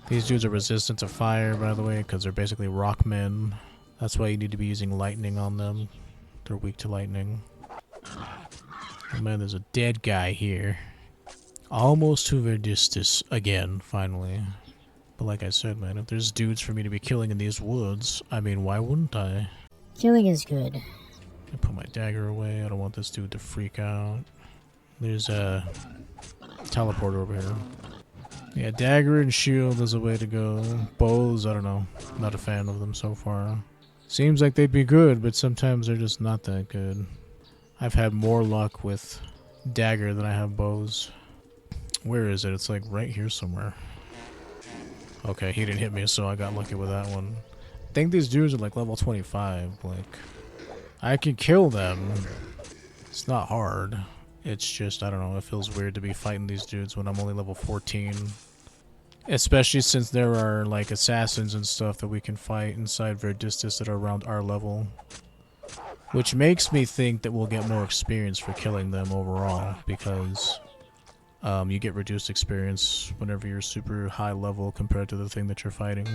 These dudes are resistant to fire, by the way, because they're basically rock men. That's why you need to be using lightning on them. They're weak to lightning. Oh man, there's a dead guy here. Almost to Verdistis again, finally. But like I said, man, if there's dudes for me to be killing in these woods, I mean, why wouldn't I? Killing is good. I put my dagger away. I don't want this dude to freak out. There's a teleporter over here. Yeah, dagger and shield is a way to go. Bows, I don't know. Not a fan of them so far. Seems like they'd be good, but sometimes they're just not that good. I've had more luck with dagger than I have bows. Where is it? It's like right here somewhere. Okay, he didn't hit me, so I got lucky with that one. I think these dudes are like level 25. Like, I can kill them. It's not hard. It's just, I don't know, it feels weird to be fighting these dudes when I'm only level 14. Especially since there are, like, assassins and stuff that we can fight inside Verdistis that are around our level. Which makes me think that we'll get more experience for killing them overall, because you get reduced experience whenever you're super high level compared to the thing that you're fighting.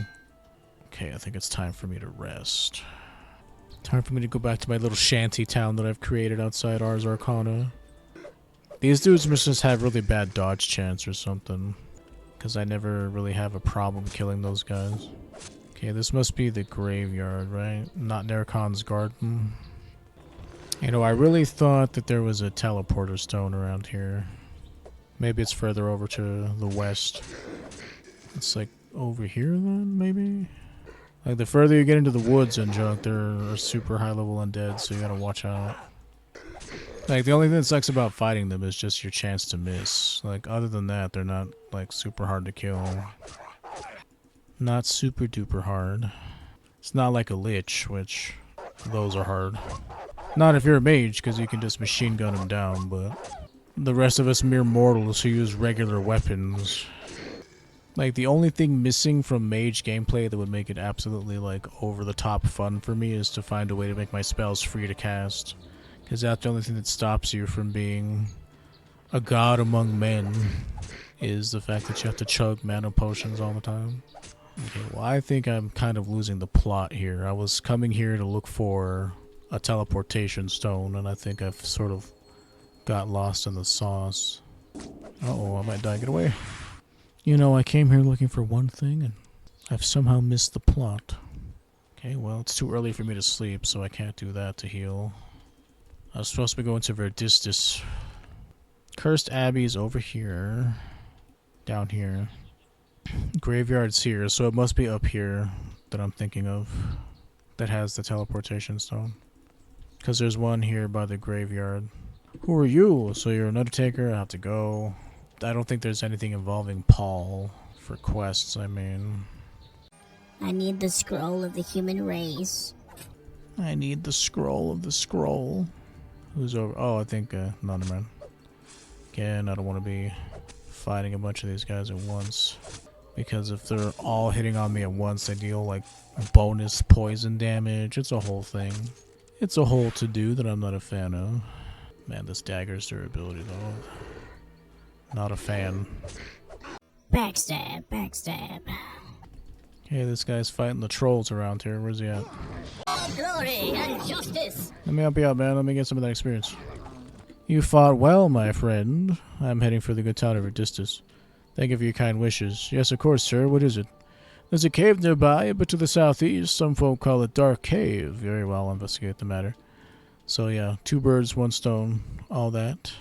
Okay, I think it's time for me to rest. Time for me to go back to my little shanty town that I've created outside Ars Arcana. These dudes must just have really bad dodge chance or something, because I never really have a problem killing those guys. Okay, this must be the graveyard, right? Not Nercon's garden. You know, I really thought that there was a teleporter stone around here. Maybe it's further over to the west. It's like over here then, maybe? Like the further you get into the woods and junk, there are super high level undead, so you gotta watch out. Like the only thing that sucks about fighting them is just your chance to miss. Like other than that, they're not like super hard to kill. Not super duper hard. It's not like a lich, which those are hard. Not if you're a mage, because you can just machine gun them down, but the rest of us mere mortals who use regular weapons. Like, the only thing missing from mage gameplay that would make it absolutely, like, over-the-top fun for me is to find a way to make my spells free to cast. Because that's the only thing that stops you from being a god among men, is the fact that you have to chug mana potions all the time. Okay, well, I think I'm kind of losing the plot here. I was coming here to look for a teleportation stone, and I think I've sort of got lost in the sauce. Uh-oh, I might die. Get away. You know, I came here looking for one thing, and I've somehow missed the plot. Okay, well, it's too early for me to sleep, so I can't do that to heal. I was supposed to be going to Verdistis. Cursed Abbey's over here. Down here. Graveyard's here, so it must be up here that I'm thinking of. That has the teleportation stone. Because there's one here by the graveyard. Who are you? So you're an Undertaker, I have to go. I don't think there's anything involving Paul for quests, I mean. I need the scroll of the human race. I need the scroll of the scroll. Who's over? Oh, I think, no, never mind. Again, I don't want to be fighting a bunch of these guys at once. Because if they're all hitting on me at once, they deal, like, bonus poison damage. It's a whole thing. It's a whole to-do that I'm not a fan of. Man, this dagger's durability, though. Not a fan. Backstab. Okay, this guy's fighting the trolls around here. Where's he at? of glory and justice. Let me help you out, man. Let me get some of that experience. You fought well, my friend. I'm heading for the good town of Redistus. Thank you for your kind wishes. Yes, of course, sir. What is it? There's a cave nearby, but to the southeast. Some folk call it Dark Cave. Very well, I'll investigate the matter. So yeah, 2 birds, 1 stone, all that.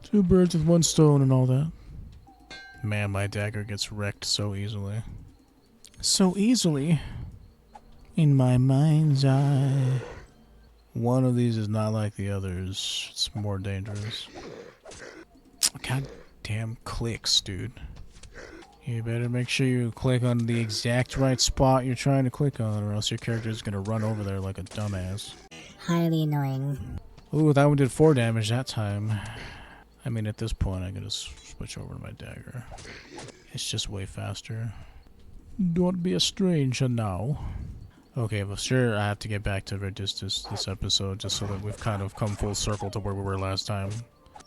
2 birds with 1 stone and all that. Man, my dagger gets wrecked so easily. So easily. In my mind's eye. One of these is not like the others. It's more dangerous. God damn clicks, dude. You better make sure you click on the exact right spot you're trying to click on, or else your character is going to run over there like a dumbass. Highly annoying. Ooh, that one did 4 damage that time. I mean, at this point, I'm going to switch over to my dagger. It's just way faster. Don't be a stranger now. Okay, well, sure, I have to get back to Redistus this episode, just so that we've kind of come full circle to where we were last time.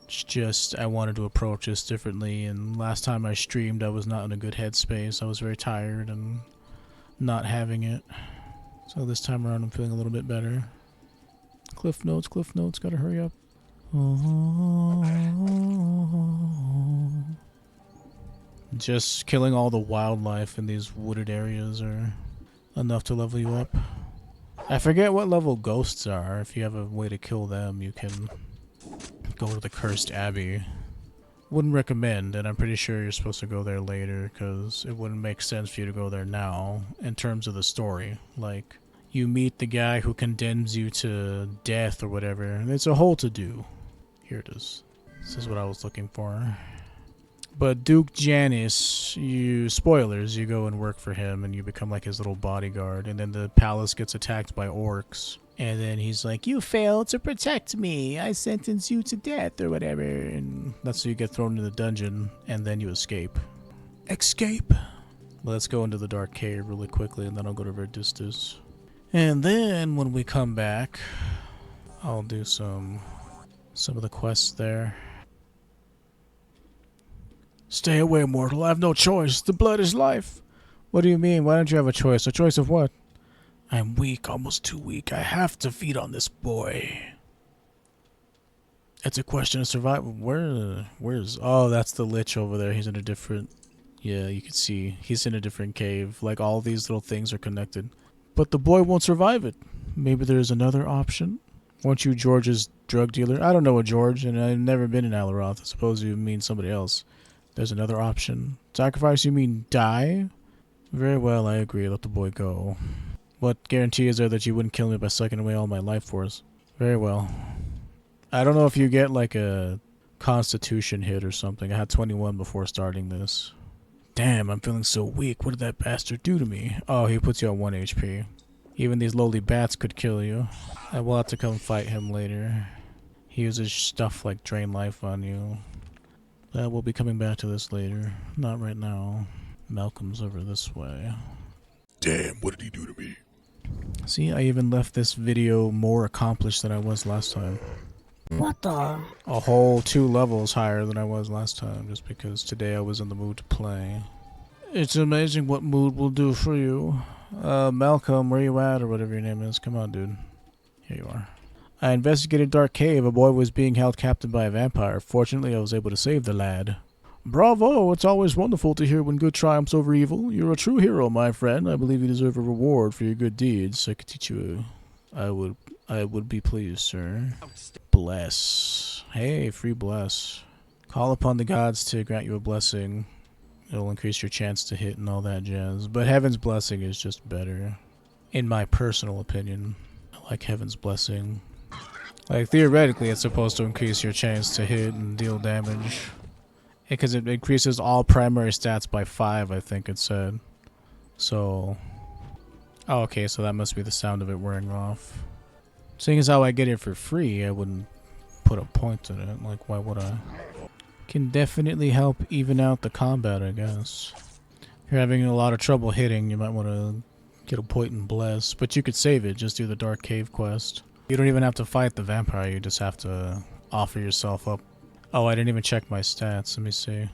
It's just, I wanted to approach this differently, and last time I streamed, I was not in a good headspace. I was very tired and not having it. So this time around, I'm feeling a little bit better. Cliff notes, gotta hurry up. Just killing all the wildlife in these wooded areas are enough to level you up. I forget what level ghosts are. If you have a way to kill them, you can go to the Cursed Abbey. Wouldn't recommend, and I'm pretty sure you're supposed to go there later, because it wouldn't make sense for you to go there now in terms of the story. Like, you meet the guy who condemns you to death or whatever, and it's a whole to-do. Here it is. This is what I was looking for. But Duke Janus, spoilers, you go and work for him and you become like his little bodyguard, and then the palace gets attacked by orcs. And then he's like, you failed to protect me, I sentence you to death or whatever. And that's how you get thrown into the dungeon, and then you escape. Escape! Let's go into the Dark Cave really quickly, and then I'll go to Redistus. And then when we come back, I'll do some of the quests there. Stay away, mortal. I have no choice. The blood is life. What do you mean? Why don't you have a choice? A choice of what? I'm weak, almost too weak. I have to feed on this boy. It's a question of survival. Where's... Oh, that's the Lich over there. He's in a different... Yeah, you can see. He's in a different cave. Like, all these little things are connected. But the boy won't survive it. Maybe there's another option? Weren't you George's drug dealer? I don't know a George, and I've never been in Alaroth. I suppose you mean somebody else. There's another option. Sacrifice, you mean die? Very well, I agree. Let the boy go. What guarantee is there that you wouldn't kill me by sucking away all my life force? Very well. I don't know if you get like a constitution hit or something. I had 21 before starting this. Damn, I'm feeling so weak. What did that bastard do to me? Oh, he puts you on 1 HP. Even these lowly bats could kill you. I will have to come fight him later. He uses stuff like drain life on you. We'll be coming back to this later. Not right now. Malcolm's over this way. Damn, what did he do to me? See, I even left this video more accomplished than I was last time. What the? A whole 2 levels higher than I was last time, just because today I was in the mood to play. It's amazing what mood will do for you. Malcolm, where you at, or whatever your name is? Come on, dude. Here you are. I investigated Dark Cave. A boy was being held captive by a vampire. Fortunately, I was able to save the lad. Bravo! It's always wonderful to hear when good triumphs over evil. You're a true hero, my friend. I believe you deserve a reward for your good deeds. I could teach you I would be pleased, sir. Bless. Hey, free bless. Call upon the gods to grant you a blessing. It'll increase your chance to hit and all that jazz. But Heaven's Blessing is just better. In my personal opinion. I like Heaven's Blessing. Like, theoretically, it's supposed to increase your chance to hit and deal damage. Because it increases all primary stats by 5, I think it said. So... Oh, okay, so that must be the sound of it wearing off. Seeing as how I get it for free, I wouldn't put a point in it. Like, why would I? Can definitely help even out the combat, I guess. If you're having a lot of trouble hitting, you might want to get a point in Bless. But you could save it, just do the Dark Cave quest. You don't even have to fight the vampire, you just have to offer yourself up. Oh, I didn't even check my stats, let me see.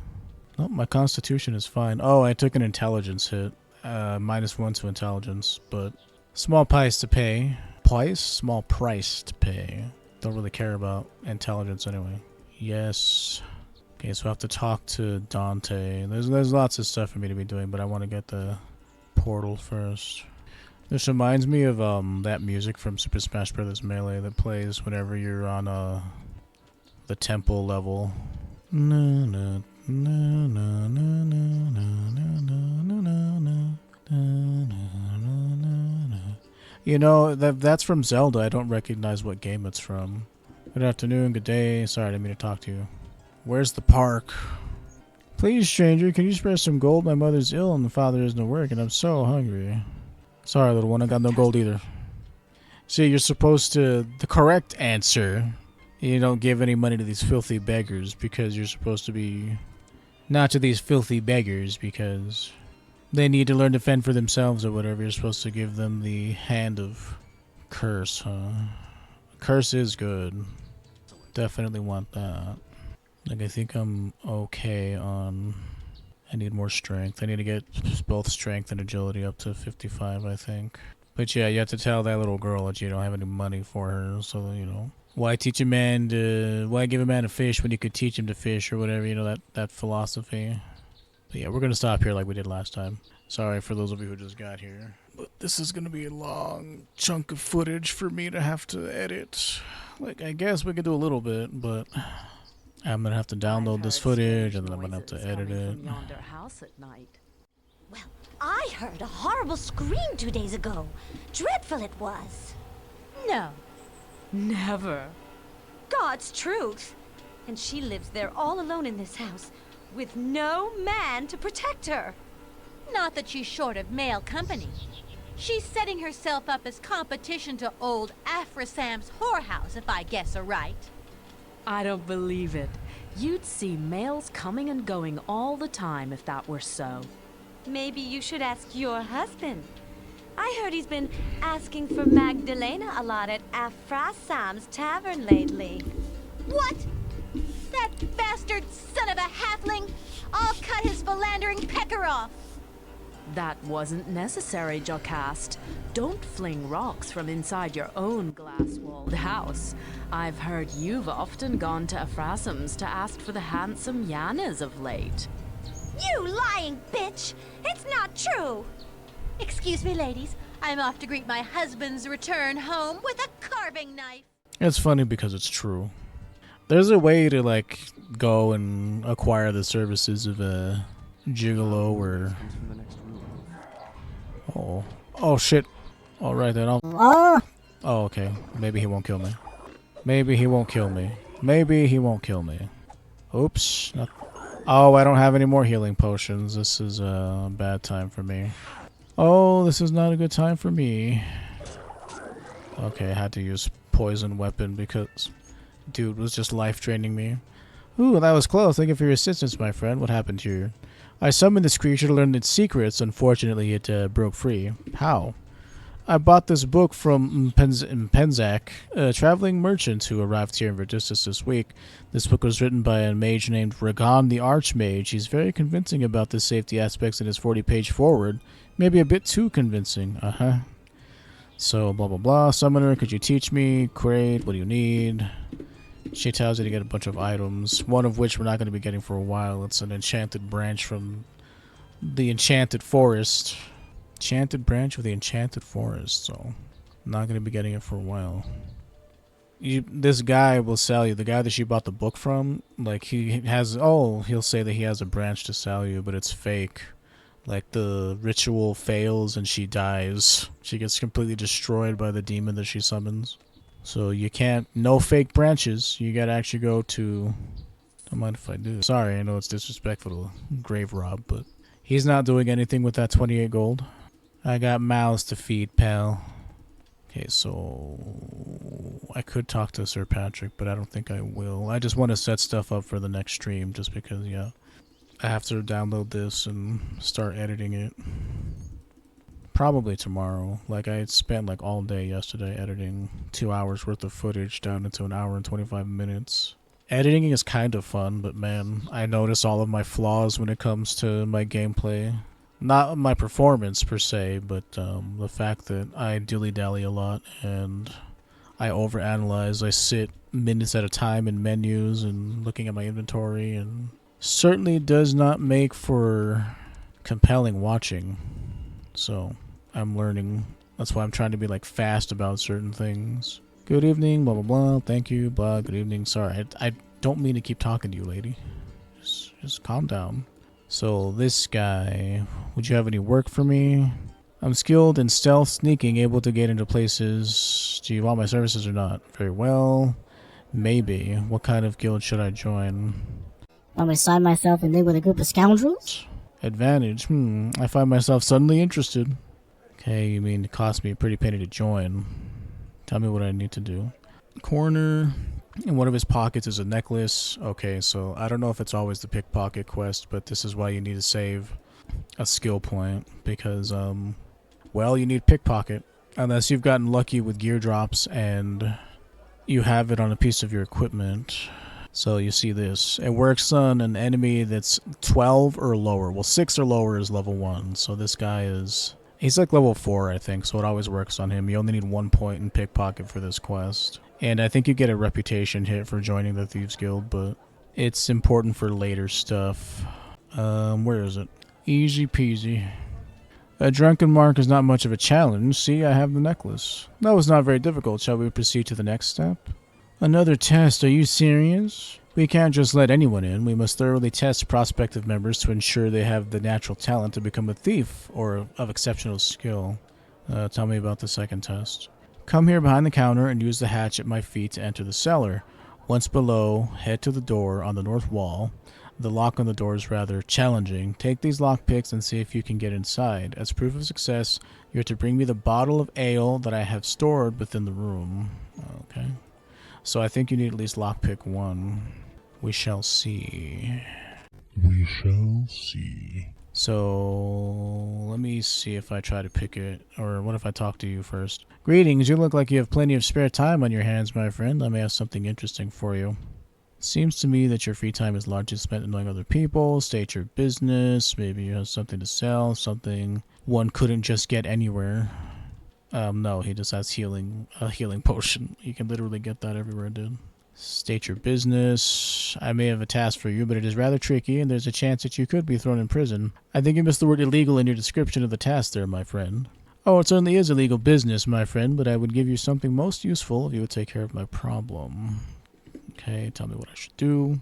Oh, my constitution is fine. Oh, I took an intelligence hit. -1 to intelligence, but Small price to pay. Price? Small price to pay. Don't really care about intelligence anyway. Yes. Okay, so I have to talk to Dante. There's lots of stuff for me to be doing, but I want to get the portal first. This reminds me of that music from Super Smash Bros. Melee that plays whenever you're on the temple level. You know, that's from Zelda. I don't recognize what game it's from. Good afternoon, good day. Sorry, I didn't mean to talk to you. Where's the park? Please, stranger, can you spare some gold? My mother's ill and the father isn't at work, and I'm so hungry. Sorry, little one, I got no gold either. See, you're supposed to... The correct answer... You don't give any money to these filthy beggars because you're supposed to be... Not to these filthy beggars because... They need to learn to fend for themselves or whatever. You're supposed to give them the hand of curse, huh? Curse is good. Definitely want that. Like, I think I'm okay on... I need more strength. I need to get both strength and agility up to 55, I think. But yeah, you have to tell that little girl that you don't have any money for her, so, you know... Why teach a man to... Why give a man a fish when you could teach him to fish or whatever, you know, that philosophy. But yeah, we're gonna stop here like we did last time. Sorry for those of you who just got here. But this is gonna be a long chunk of footage for me to have to edit. Like, I guess we could do a little bit, but... I'm gonna have to download this footage and then I'm gonna have to edit it. House at night. Well, I heard a horrible scream 2 days ago. Dreadful it was. No. Never. God's truth. And she lives there all alone in this house, with no man to protect her. Not that she's short of male company. She's setting herself up as competition to old Afrasam's whorehouse, if I guess aright. I don't believe it. You'd see males coming and going all the time if that were so. Maybe you should ask your husband. I heard he's been asking for Magdalena a lot at Afrasam's tavern lately. What? That bastard son of a halfling! I'll cut his philandering pecker off! That wasn't necessary, Jocast. Don't fling rocks from inside your own glass-walled house. I've heard you've often gone to Afrasam's to ask for the handsome Yanas of late. You lying bitch! It's not true! Excuse me, ladies. I'm off to greet my husband's return home with a carving knife. It's funny because it's true. There's a way to, like, go and acquire the services of a gigolo or... Oh. Oh, shit. Alright then, I'll... Oh, okay. Maybe he won't kill me. Maybe he won't kill me. Maybe he won't kill me. Oops. Oh, I don't have any more healing potions. This is a bad time for me. Oh, this is not a good time for me. Okay, I had to use poison weapon because dude was just life draining me. Ooh, that was close. Thank you for your assistance, my friend. What happened to you? I summoned this creature to learn its secrets. Unfortunately, it broke free. How? I bought this book from Penzak, a traveling merchant who arrived here in Verdistus this week. This book was written by a mage named Ragon the Archmage. He's very convincing about the safety aspects in his 40-page foreword. Maybe a bit too convincing. So, blah, blah, blah. Summoner, could you teach me? Great. What do you need? She tells you to get a bunch of items, one of which we're not going to be getting for a while. It's an enchanted branch from the enchanted forest. Enchanted branch of the enchanted forest, so I'm not going to be getting it for a while. This guy will sell you. The guy that she bought the book from, like, he'll say that he has a branch to sell you, but it's fake. Like, the ritual fails and she dies. She gets completely destroyed by the demon that she summons. So you can't, no fake branches. You gotta actually go to, don't mind if I do. Sorry, I know it's disrespectful to grave rob, but he's not doing anything with that 28 gold. I got mouths to feed, pal. Okay, so I could talk to Sir Patrick, but I don't think I will. I just want to set stuff up for the next stream just because, yeah. I have to download this and start editing it. Probably tomorrow. Like, I spent like all day yesterday editing 2 hours worth of footage down into an hour and 25 minutes. Editing is kind of fun, but man, I notice all of my flaws when it comes to my gameplay. Not my performance per se, but the fact that I dilly-dally a lot and I overanalyze. I sit minutes at a time in menus and looking at my inventory, and certainly does not make for compelling watching. So I'm learning. That's why I'm trying to be like fast about certain things. Good evening, blah blah blah. Thank you, blah. Good evening. Sorry, I don't mean to keep talking to you, lady. Just calm down. So this guy, would you have any work for me? I'm skilled in stealth sneaking, able to get into places. Do you want my services or not? Very well. Maybe. What kind of guild should I join? Want me to sign myself in there with a group of scoundrels? Advantage. I find myself suddenly interested. Okay, you mean it cost me a pretty penny to join. Tell me what I need to do. Corner. In one of his pockets is a necklace. Okay, so I don't know if it's always the pickpocket quest, but this is why you need to save a skill point. Because, well, you need pickpocket. Unless you've gotten lucky with gear drops and you have it on a piece of your equipment. So you see this. It works on an enemy that's 12 or lower. Well, 6 or lower is level 1. So this guy is... He's like level 4, I think, so it always works on him. You only need 1 point in pickpocket for this quest. And I think you get a reputation hit for joining the Thieves Guild, but it's important for later stuff. Where is it? Easy peasy. A drunken mark is not much of a challenge. See, I have the necklace. That was not very difficult. Shall we proceed to the next step? Another test? Are you serious? We can't just let anyone in. We must thoroughly test prospective members to ensure they have the natural talent to become a thief or of exceptional skill. Tell me about the second test. Come here behind the counter and use the hatch at my feet to enter the cellar. Once below, head to the door on the north wall. The lock on the door is rather challenging. Take these lockpicks and see if you can get inside. As proof of success, you are to bring me the bottle of ale that I have stored within the room. Okay. So I think you need at least lockpick 1. We shall see. We shall see. So let me see if I try to pick it, or what if I talk to you first? Greetings, you look like you have plenty of spare time on your hands, my friend. I may have something interesting for you. Seems to me that your free time is largely spent annoying other people. State your business. Maybe you have something to sell, something one couldn't just get anywhere. No, he just has a healing potion. You can literally get that everywhere, dude. State your business. I may have a task for you, but it is rather tricky, and there's a chance that you could be thrown in prison. I think you missed the word illegal in your description of the task there, my friend. Oh, it certainly is illegal business, my friend, but I would give you something most useful if you would take care of my problem. Okay, tell me what I should do.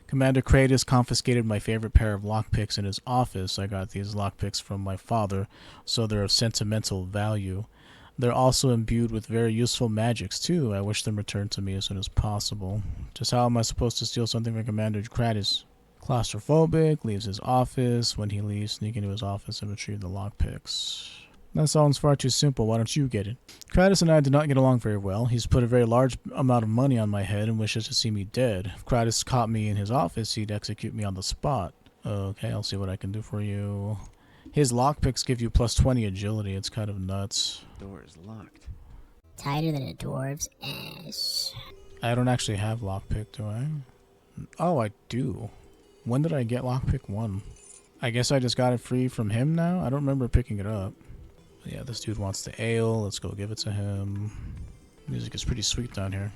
Commander Kratos confiscated my favorite pair of lockpicks in his office. I got these lockpicks from my father, so they're of sentimental value. They're also imbued with very useful magics, too. I wish them returned to me as soon as possible. Just how am I supposed to steal something from Commander Kratos? Claustrophobic, leaves his office. When he leaves, sneak into his office and retrieve the lockpicks. That sounds far too simple. Why don't you get it? Kratos and I did not get along very well. He's put a very large amount of money on my head and wishes to see me dead. If Kratos caught me in his office, he'd execute me on the spot. Okay, I'll see what I can do for you. His lockpicks give you plus 20 agility. It's kind of nuts. Door is locked. Tighter than a dwarf's ass. I don't actually have lockpick, do I? Oh, I do. When did I get lockpick 1? I guess I just got it free from him now? I don't remember picking it up. But yeah, this dude wants the ale. Let's go give it to him. Music is pretty sweet down here.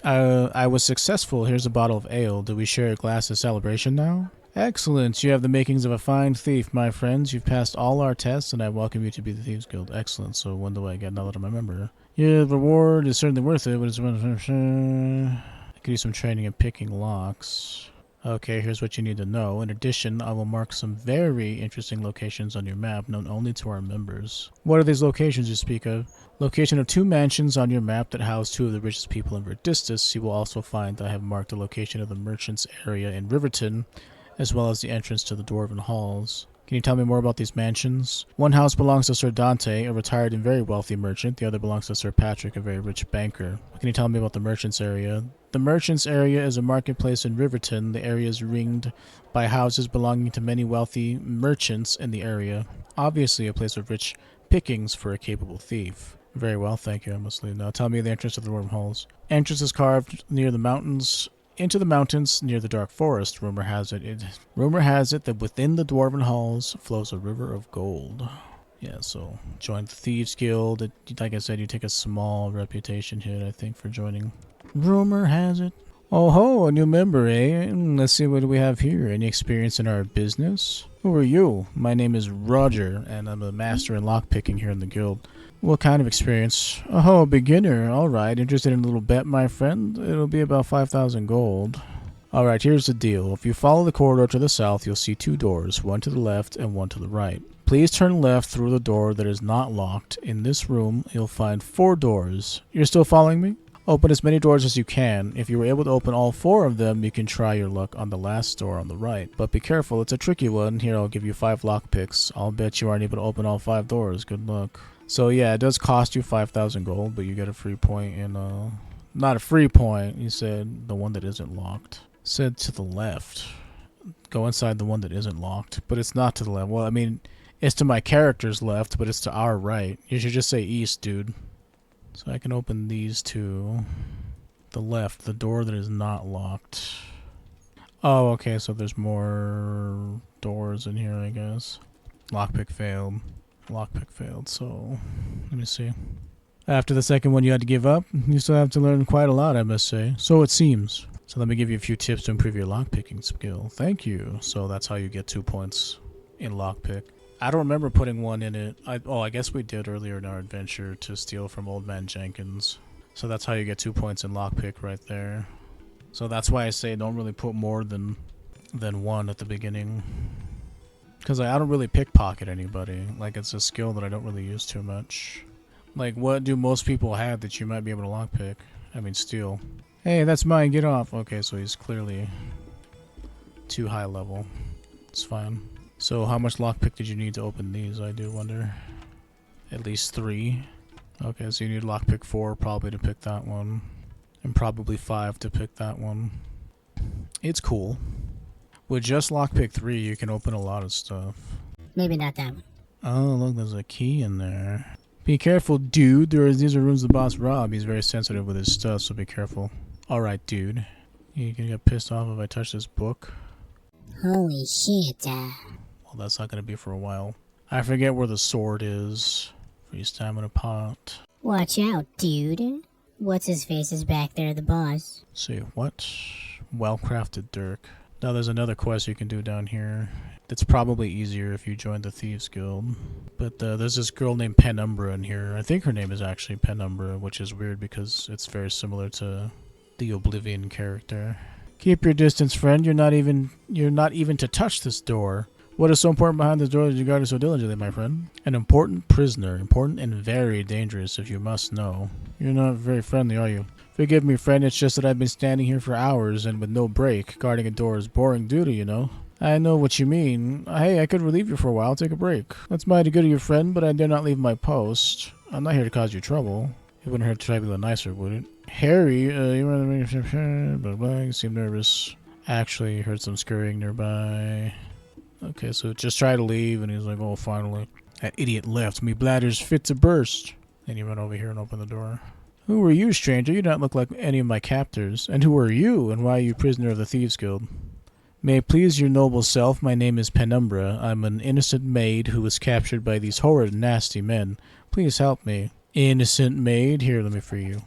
I was successful. Here's a bottle of ale. Do we share a glass of celebration now? Excellent. You have the makings of a fine thief, my friends. You've passed all our tests, and I welcome you to be the Thieves Guild. Excellent. So when do I get now that I'm a member? Yeah, the reward is certainly worth it, but it's... I could do some training in picking locks. Okay, here's what you need to know. In addition, I will mark some very interesting locations on your map, known only to our members. What are these locations you speak of? Location of 2 mansions on your map that house 2 of the richest people in Verdistis. You will also find that I have marked the location of the merchants area in Riverton, as well as the entrance to the Dwarven Halls. Can you tell me more about these mansions? One house belongs to Sir Dante, a retired and very wealthy merchant. The other belongs to Sir Patrick, a very rich banker. What can you tell me about the merchants area? The merchants area is a marketplace in Riverton. The area is ringed by houses belonging to many wealthy merchants in the area. Obviously a place of rich pickings for a capable thief. Very well, thank you. I must leave now. Tell me the entrance to the Dwarven Halls. Entrance is carved near the mountains into the mountains near the dark forest. Rumor has it that within the dwarven halls flows a river of gold. Yeah, so join the Thieves Guild. Like I said, you take a small reputation hit, I think, for joining. Rumor has it. Oh ho, a new member, eh? Let's see what we have here. Any experience in our business? Who are you? My name is Roger, and I'm a master in lockpicking here in the guild. What kind of experience? Oh, beginner. Alright, interested in a little bet, my friend? It'll be about 5,000 gold. Alright, here's the deal. If you follow the corridor to the south, you'll see 2 doors, one to the left and one to the right. Please turn left through the door that is not locked. In this room, you'll find 4 doors. You're still following me? Open as many doors as you can. If you were able to open all 4 of them, you can try your luck on the last door on the right. But be careful, it's a tricky one. Here, I'll give you 5 lockpicks. I'll bet you aren't able to open all 5 doors. Good luck. So yeah, it does cost you 5,000 gold, but you get a free point in, not a free point, you said the one that isn't locked. Said to the left. Go inside the one that isn't locked, but it's not to the left. Well, I mean, it's to my character's left, but it's to our right. You should just say east, dude. So I can open these to the left, the door that is not locked. Oh, okay, so there's more doors in here, I guess. Lockpick failed. Lockpick failed, so let me see. After the second one you had to give up, you still have to learn quite a lot, I must say. So it seems. So let me give you a few tips to improve your lockpicking skill. Thank you. So that's how you get 2 points in lockpick. I don't remember putting one in it. I guess we did earlier in our adventure to steal from Old Man Jenkins. So that's how you get 2 points in lockpick right there. So that's why I say don't really put more than 1 at the beginning. Because I don't really pickpocket anybody. Like, it's a skill that I don't really use too much. Like, what do most people have that you might be able to lockpick? I mean, steal. Hey, that's mine, get off. Okay, so he's clearly too high level. It's fine. So how much lockpick did you need to open these, I do wonder? At least 3. Okay, so you need lockpick 4 probably to pick that one. And probably 5 to pick that one. It's cool. With just lockpick 3, you can open a lot of stuff. Maybe not that one. Oh, look, there's a key in there. Be careful, dude. These are rooms the boss Rob. He's very sensitive with his stuff, so be careful. Alright, dude. You gonna get pissed off if I touch this book? Holy shit, Well, that's not gonna be for a while. I forget where the sword is. Free stamina pot. Watch out, dude. What's his face is back there, the boss. See, what? Well-crafted dirk. Now there's another quest you can do down here. It's probably easier if you join the Thieves Guild. But there's this girl named Penumbra in here. I think her name is actually Penumbra, which is weird because it's very similar to the Oblivion character. Keep your distance, friend. You're not even to touch this door. What is so important behind this door that you guard it so diligently, my friend? An important prisoner. Important and very dangerous, if you must know. You're not very friendly, are you? Forgive me, friend. It's just that I've been standing here for hours and with no break. Guarding a door is boring duty, you know. I know what you mean. Hey, I could relieve you for a while. Take a break. That's mighty good of your friend, but I dare not leave my post. I'm not here to cause you trouble. It wouldn't hurt to try to be a little nicer, would it? Harry, you want to make blah, blah, you seem nervous. Actually, heard some scurrying nearby. Okay, so just try to leave, and he's like, oh, finally. That idiot left. Me bladder's fit to burst. Then you run over here and open the door. Who are you, stranger? You don't look like any of my captors. And who are you, and why are you prisoner of the Thieves Guild? May it please your noble self, my name is Penumbra. I'm an innocent maid who was captured by these horrid, nasty men. Please help me. Innocent maid? Here, let me free you.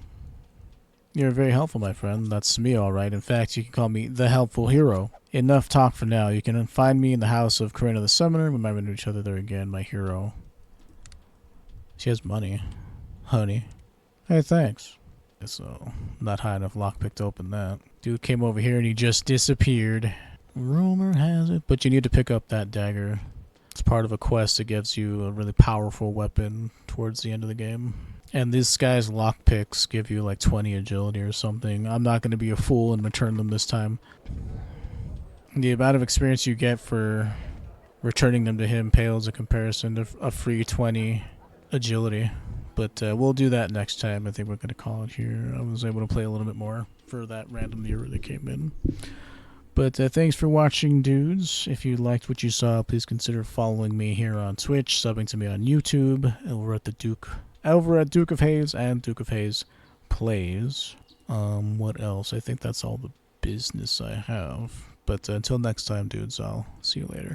You're very helpful, my friend. That's me, all right. In fact, you can call me the helpful hero. Enough talk for now. You can find me in the house of Corinna the Summoner. We might run into each other there again, my hero. She has money. Honey. Hey, thanks. So, not high enough lockpick to open that. Dude came over here and he just disappeared. Rumor has it. But you need to pick up that dagger. It's part of a quest that gives you a really powerful weapon towards the end of the game. And this guy's lockpicks give you like 20 agility or something. I'm not going to be a fool and return them this time. The amount of experience you get for returning them to him pales in comparison to a free 20 agility. But we'll do that next time. I think we're going to call it here. I was able to play a little bit more for that random viewer that came in. But thanks for watching, dudes. If you liked what you saw, please consider following me here on Twitch, subbing to me on YouTube, over at Duke of Haze and Duke of Haze Plays. What else? I think that's all the business I have. But until next time, dudes, I'll see you later.